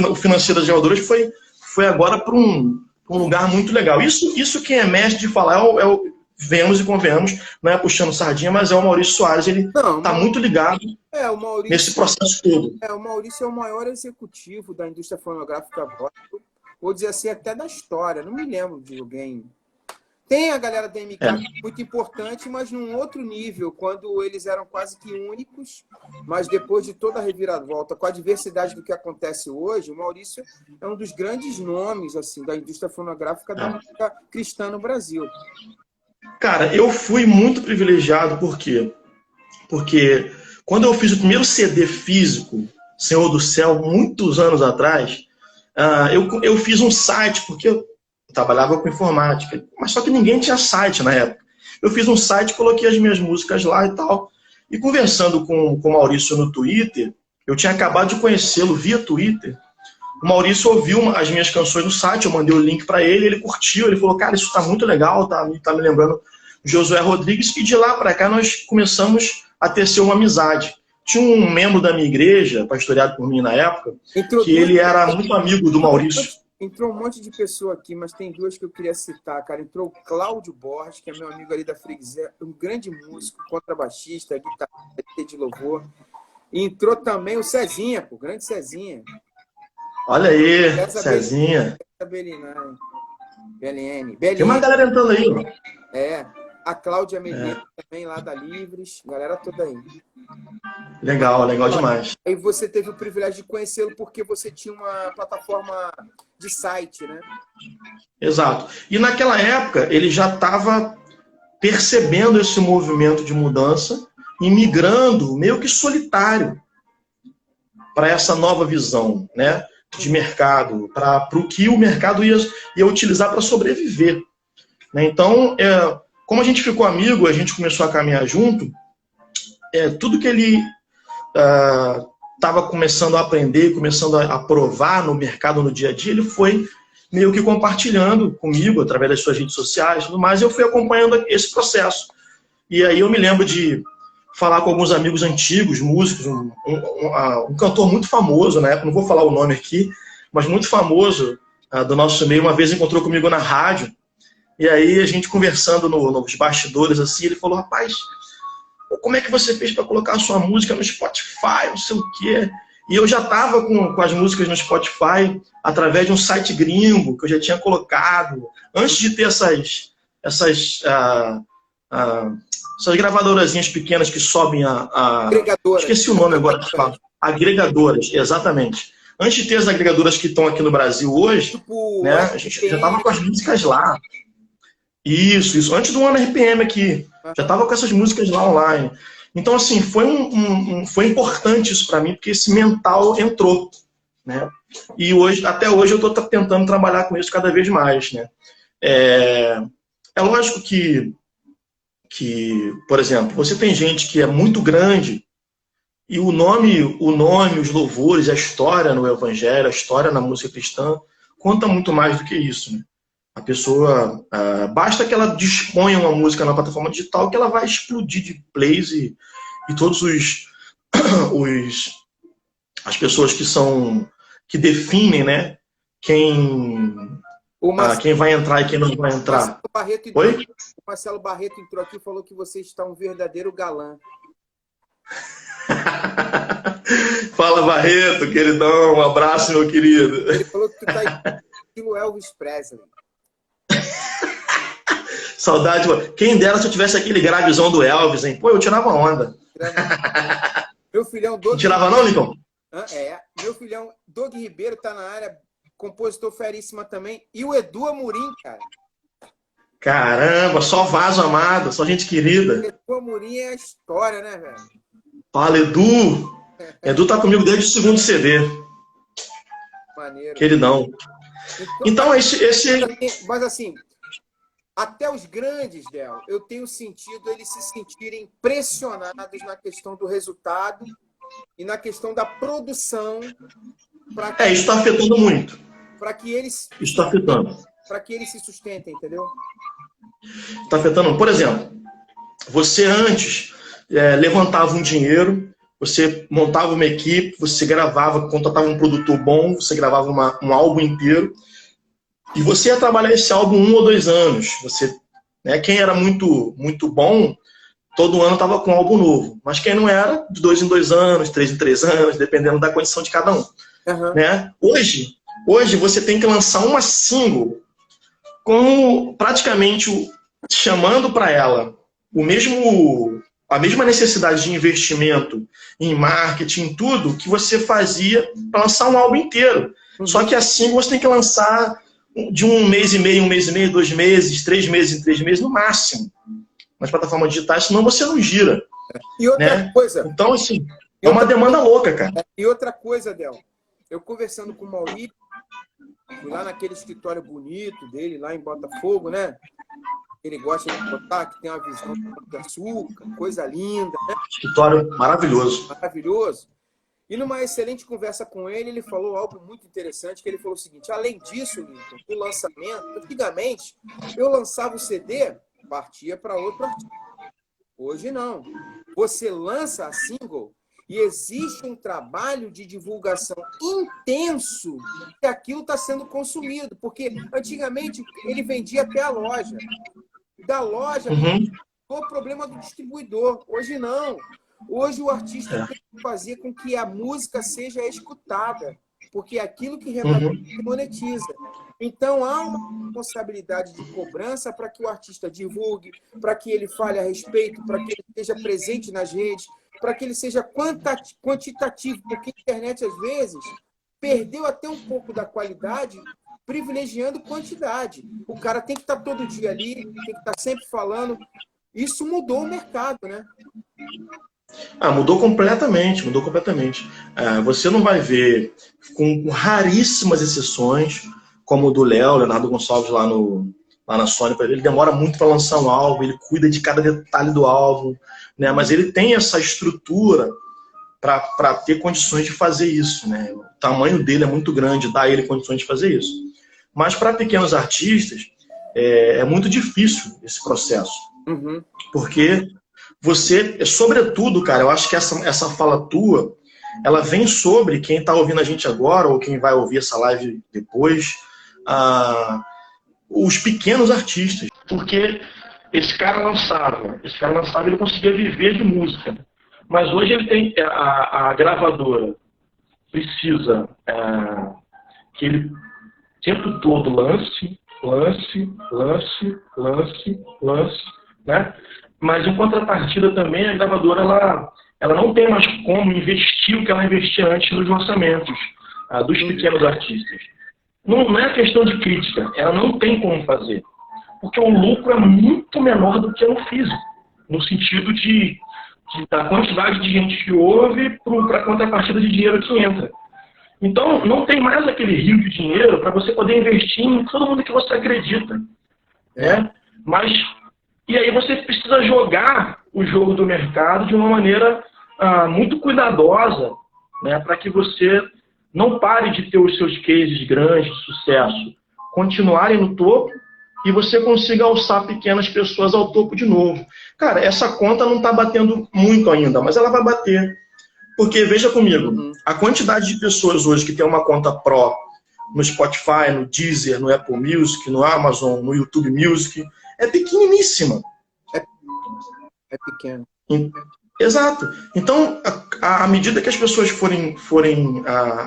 O financeiro das gravadoras foi agora para um lugar muito legal. Isso quem é mestre de falar venhamos e convenhamos, não é puxando sardinha, mas é o Maurício Soares, ele está muito ligado o Maurício, nesse processo todo. O Maurício é o maior executivo da indústria fonográfica, vou dizer assim, até da história, não me lembro de alguém. Tem a galera da MK muito importante, mas num outro nível, quando eles eram quase que únicos, mas depois de toda a reviravolta, com a diversidade do que acontece hoje, o Maurício é um dos grandes nomes assim da indústria fonográfica da música cristã no Brasil. Cara, eu fui muito privilegiado, por quê? Porque quando eu fiz o primeiro CD físico, Senhor do Céu, muitos anos atrás, eu fiz um site, porque eu trabalhava com informática, mas só que ninguém tinha site na época. Eu fiz um site, coloquei as minhas músicas lá e tal, e conversando com o Maurício no Twitter, eu tinha acabado de conhecê-lo via Twitter, o Maurício ouviu as minhas canções no site, eu mandei o link para ele, ele curtiu, ele falou, cara, isso está muito legal, tá me lembrando Josué Rodrigues, e de lá para cá nós começamos a tecer uma amizade. Tinha um membro da minha igreja, pastoreado por mim na época, que ele era muito amigo do Maurício. Entrou um monte de pessoa aqui, mas tem duas que eu queria citar, cara. Entrou o Cláudio Borges, que é meu amigo ali da Freguesia, um grande músico, contrabaixista, guitarrista de louvor. E entrou também o Cezinha, o grande Cezinha. Olha aí, Cezinha. BLN. Tem uma galera entrando aí. A Cláudia Medeiros também, lá da Livres. Galera toda aí. Legal demais. Aí você teve o privilégio de conhecê-lo porque você tinha uma plataforma de site, né? Exato. E naquela época, ele já estava percebendo esse movimento de mudança e migrando, meio que solitário, para essa nova visão, né? De mercado, para o que o mercado ia utilizar para sobreviver. Né? Então, como a gente ficou amigo, a gente começou a caminhar junto, tudo que ele estava começando a aprender, começando a provar no mercado, no dia a dia, ele foi meio que compartilhando comigo, através das suas redes sociais e tudo mais, e eu fui acompanhando esse processo. E aí eu me lembro de falar com alguns amigos antigos, músicos, um cantor muito famoso na época, não vou falar o nome aqui, mas muito famoso do nosso meio, uma vez encontrou comigo na rádio, e aí a gente conversando nos bastidores, assim, ele falou, rapaz, como é que você fez para colocar a sua música no Spotify, não sei o quê? E eu já estava com as músicas no Spotify através de um site gringo que eu já tinha colocado, antes de ter essas gravadorazinhas pequenas que sobem Agregadoras. Esqueci o nome agora que fala. Agregadoras, exatamente. Antes de ter as agregadoras que estão aqui no Brasil hoje, tipo, né, a gente já estava com as músicas lá. Isso. Antes do Ano RPM aqui. Já estava com essas músicas lá online. Então, assim, foi importante isso para mim, porque esse mental entrou. Né? E até hoje eu estou tentando trabalhar com isso cada vez mais. Né? É lógico que, por exemplo, você tem gente que é muito grande e o nome, os louvores, a história no Evangelho, a história na música cristã, conta muito mais do que isso. Né? A pessoa, basta que ela disponha uma música na plataforma digital que ela vai explodir de plays e todos as pessoas que definem, né, quem vai entrar e quem não vai entrar. O Marcelo Barreto entrou aqui e falou que você está um verdadeiro galã. Fala, Barreto, queridão, um abraço, meu querido. Ele falou que tu tá estilo Elvis Presley. Saudade. Quem dera se eu tivesse aquele gravizão do Elvis, hein? Pô, eu tirava onda. Meu filhão Doug. Não tirava não, Lincoln? Meu filhão Doug Ribeiro tá na área, compositor feríssima também. E o Edu Amorim, cara. Caramba, só vaso amado, só gente querida. Edu Amorim é a história, né, velho? Fala, Edu. Edu tá comigo desde o segundo CD. Maneiro. Queridão. Então, esse... Mas assim, Até os grandes, Del, eu tenho sentido eles se sentirem pressionados na questão do resultado e na questão da produção para que, Isso está afetando muito. para que eles Isso está afetando. para que eles se sustentem, entendeu? Está afetando. Por exemplo, você antes levantava um dinheiro, você montava uma equipe, você gravava, contratava um produtor bom, você gravava um álbum inteiro, e você ia trabalhar esse álbum 1 ou 2 anos. Você, né, quem era muito, muito bom, todo ano estava com um álbum novo. Mas quem não era, de 2 em 2 anos, 3 em 3 anos, dependendo da condição de cada um. Uhum. Né? Hoje você tem que lançar uma single com praticamente chamando para ela a mesma necessidade de investimento em marketing, em tudo, que você fazia para lançar um álbum inteiro. Uhum. Só que a single você tem que lançar de 1 mês e meio, 1 mês e meio, 2 meses, 3 meses em 3 meses, no máximo, nas plataformas digitais, senão você não gira. E outra coisa... Então, assim, é uma demanda louca, cara. E outra coisa, Del, eu conversando com o Maurício, fui lá naquele escritório bonito dele, lá em Botafogo, né? Ele gosta de botar, que tem uma visão de açúcar, coisa linda, né? Escritório maravilhoso. Maravilhoso. E numa excelente conversa com ele, ele falou algo muito interessante, que ele falou o seguinte: além disso, Linton, do lançamento, antigamente, eu lançava o CD, partia para outro artista. Hoje não. Você lança a single e existe um trabalho de divulgação intenso que aquilo está sendo consumido. Porque antigamente ele vendia até a loja. Da loja, o problema do distribuidor. Hoje não. Hoje o artista tem que fazer com que a música seja escutada, porque é aquilo que realmente monetiza. Então há uma responsabilidade de cobrança para que o artista divulgue, para que ele fale a respeito, para que ele esteja presente nas redes, para que ele seja quantitativo, porque a internet, às vezes, perdeu até um pouco da qualidade, privilegiando quantidade. O cara tem que estar todo dia ali, tem que estar sempre falando. Isso mudou o mercado, né? Mudou completamente, mudou completamente. Você não vai ver, com raríssimas exceções, como o do Leonardo Gonçalves lá na Sony, ele demora muito para lançar um álbum, ele cuida de cada detalhe do álbum, né? Mas ele tem essa estrutura para ter condições de fazer isso, né? O tamanho dele é muito grande, dá ele condições de fazer isso. Mas para pequenos artistas, é muito difícil esse processo. Porque você, sobretudo, cara, eu acho que essa fala tua, ela vem sobre quem está ouvindo a gente agora, ou quem vai ouvir essa live depois, os pequenos artistas. Porque esse cara lançava, ele conseguia viver de música. Mas hoje ele tem, a gravadora precisa que ele o tempo todo lance, né? Mas em contrapartida também a gravadora ela não tem mais como investir o que ela investia antes nos lançamentos dos pequenos artistas. Não é questão de crítica, ela não tem como fazer. Porque o lucro é muito menor do que no físico, no sentido da quantidade de gente que ouve para a contrapartida de dinheiro que entra. Então, não tem mais aquele rio de dinheiro para você poder investir em todo mundo que você acredita. Né? Mas, e aí você precisa jogar o jogo do mercado de uma maneira muito cuidadosa, né? Para que você não pare de ter os seus cases grandes de sucesso continuarem no topo e você consiga alçar pequenas pessoas ao topo de novo. Cara, essa conta não está batendo muito ainda, mas ela vai bater. Porque, veja comigo, a quantidade de pessoas hoje que tem uma conta Pro no Spotify, no Deezer, no Apple Music, no Amazon, no YouTube Music, é pequeniníssima. É pequeno. Exato. Então, à medida que as pessoas forem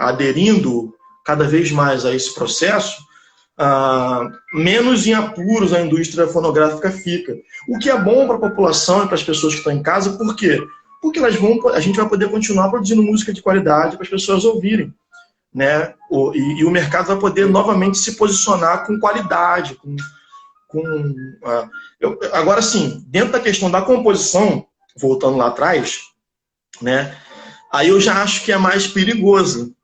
aderindo cada vez mais a esse processo, menos em apuros a indústria fonográfica fica. O que é bom para a população e para as pessoas que estão em casa, por quê? Porque a gente vai poder continuar produzindo música de qualidade para as pessoas ouvirem. Né? E o mercado vai poder novamente se posicionar com qualidade. Agora, sim, dentro da questão da composição, voltando lá atrás, né? Aí eu já acho que é mais perigoso.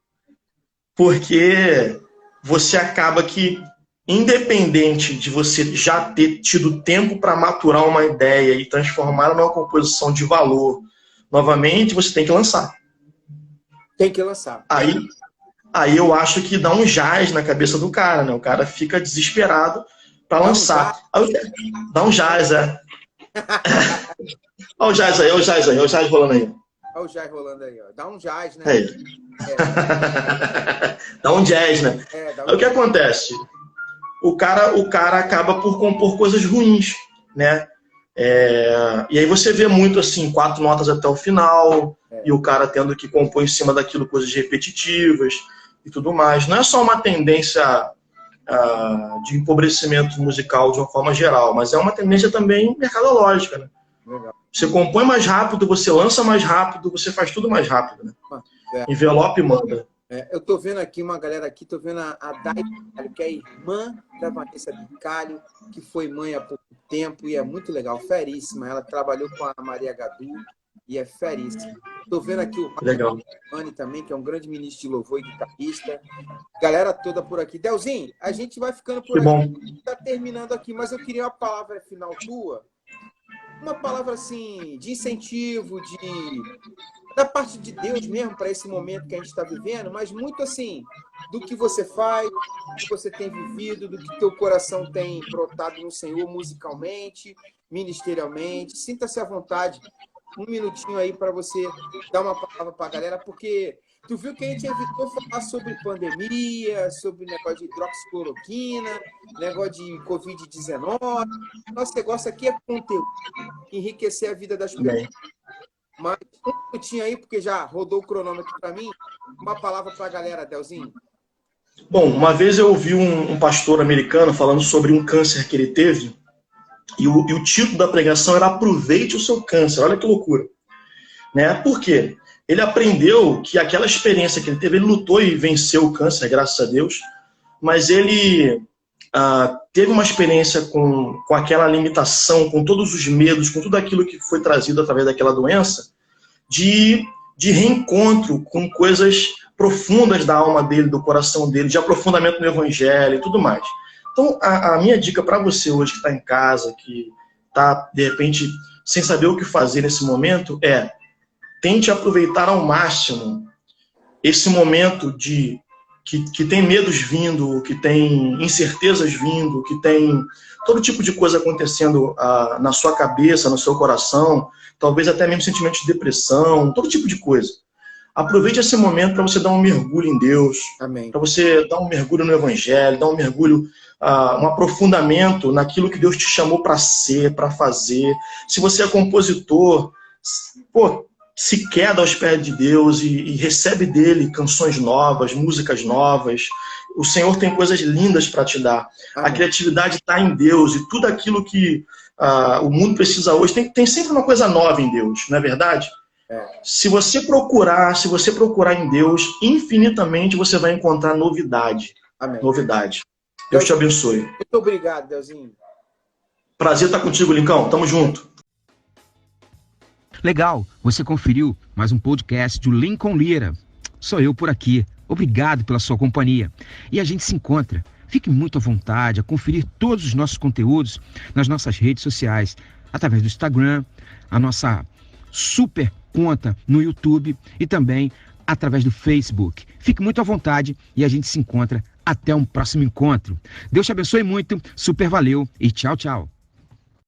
Porque você acaba que independente de você já ter tido tempo para maturar uma ideia e transformá-la numa composição de valor, novamente, você tem que lançar. Tem que lançar. Aí eu acho que dá um jazz na cabeça do cara, né? O cara fica desesperado para lançar. Dá um jazz, é. Olha o jazz aí, olha o jazz rolando aí. Olha o jazz rolando aí, ó. Dá um jazz, né? Dá um jazz, né? Aí o que acontece? O cara acaba por compor coisas ruins, né? E aí você vê muito assim, 4 notas até o final, e o cara tendo que compor em cima daquilo coisas repetitivas e tudo mais. Não é só uma tendência de empobrecimento musical de uma forma geral, mas é uma tendência também mercadológica, né? Legal. Você compõe mais rápido, você lança mais rápido, você faz tudo mais rápido, né? Envelope manda. Eu tô vendo aqui uma galera aqui, tô vendo a Dai, que é a irmã da Vanessa Bicalho, que foi mãe há pouco tempo e é muito legal, feríssima. Ela trabalhou com a Maria Gadu e é feríssima. Tô vendo aqui o Rani também, que é um grande ministro de louvor e guitarrista. Galera toda por aqui. Delzinho, a gente vai ficando por aqui. Bom. Tá terminando aqui, mas eu queria uma palavra final tua. Uma palavra assim de incentivo, da parte de Deus mesmo para esse momento que a gente está vivendo, mas muito assim do que você faz, do que você tem vivido, do que teu coração tem brotado no Senhor musicalmente, ministerialmente. Sinta-se à vontade, um minutinho aí para você dar uma palavra para a galera, porque tu viu que a gente evitou falar sobre pandemia, sobre negócio de hidroxicloroquina, negócio de Covid-19. Nosso negócio aqui é conteúdo, enriquecer a vida das pessoas. Mas um minutinho aí, porque já rodou o cronômetro para mim, uma palavra para a galera, Delzinho. Bom, uma vez eu ouvi um pastor americano falando sobre um câncer que ele teve, e o título da pregação era Aproveite o seu câncer. Olha que loucura. Né? Por quê? Ele aprendeu que aquela experiência que ele teve, ele lutou e venceu o câncer, graças a Deus, mas ele teve uma experiência com aquela limitação, com todos os medos, com tudo aquilo que foi trazido através daquela doença, de reencontro com coisas profundas da alma dele, do coração dele, de aprofundamento no evangelho e tudo mais. Então, a minha dica para você hoje que está em casa, que está, de repente, sem saber o que fazer nesse momento, tente aproveitar ao máximo esse momento que tem medos vindo, que tem incertezas vindo, que tem todo tipo de coisa acontecendo na sua cabeça, no seu coração, talvez até mesmo sentimentos de depressão, todo tipo de coisa. Aproveite esse momento para você dar um mergulho em Deus, para você dar um mergulho no Evangelho, dar um mergulho, um aprofundamento naquilo que Deus te chamou para ser, para fazer. Se você é compositor, se queda aos pés de Deus e recebe dele canções novas, músicas novas. O Senhor tem coisas lindas para te dar. Amém. A criatividade está em Deus e tudo aquilo que o mundo precisa hoje. Tem sempre uma coisa nova em Deus, não é verdade? Se você procurar em Deus, infinitamente você vai encontrar novidade. Amém. Novidade. Deus te abençoe. Muito obrigado, Delzinho. Prazer estar contigo, Lincão. Tamo junto. Legal, você conferiu mais um podcast do Lincoln Lira. Sou eu por aqui. Obrigado pela sua companhia. E a gente se encontra. Fique muito à vontade a conferir todos os nossos conteúdos nas nossas redes sociais, através do Instagram, a nossa super conta no YouTube e também através do Facebook. Fique muito à vontade e a gente se encontra até um próximo encontro. Deus te abençoe muito, super valeu e tchau, tchau.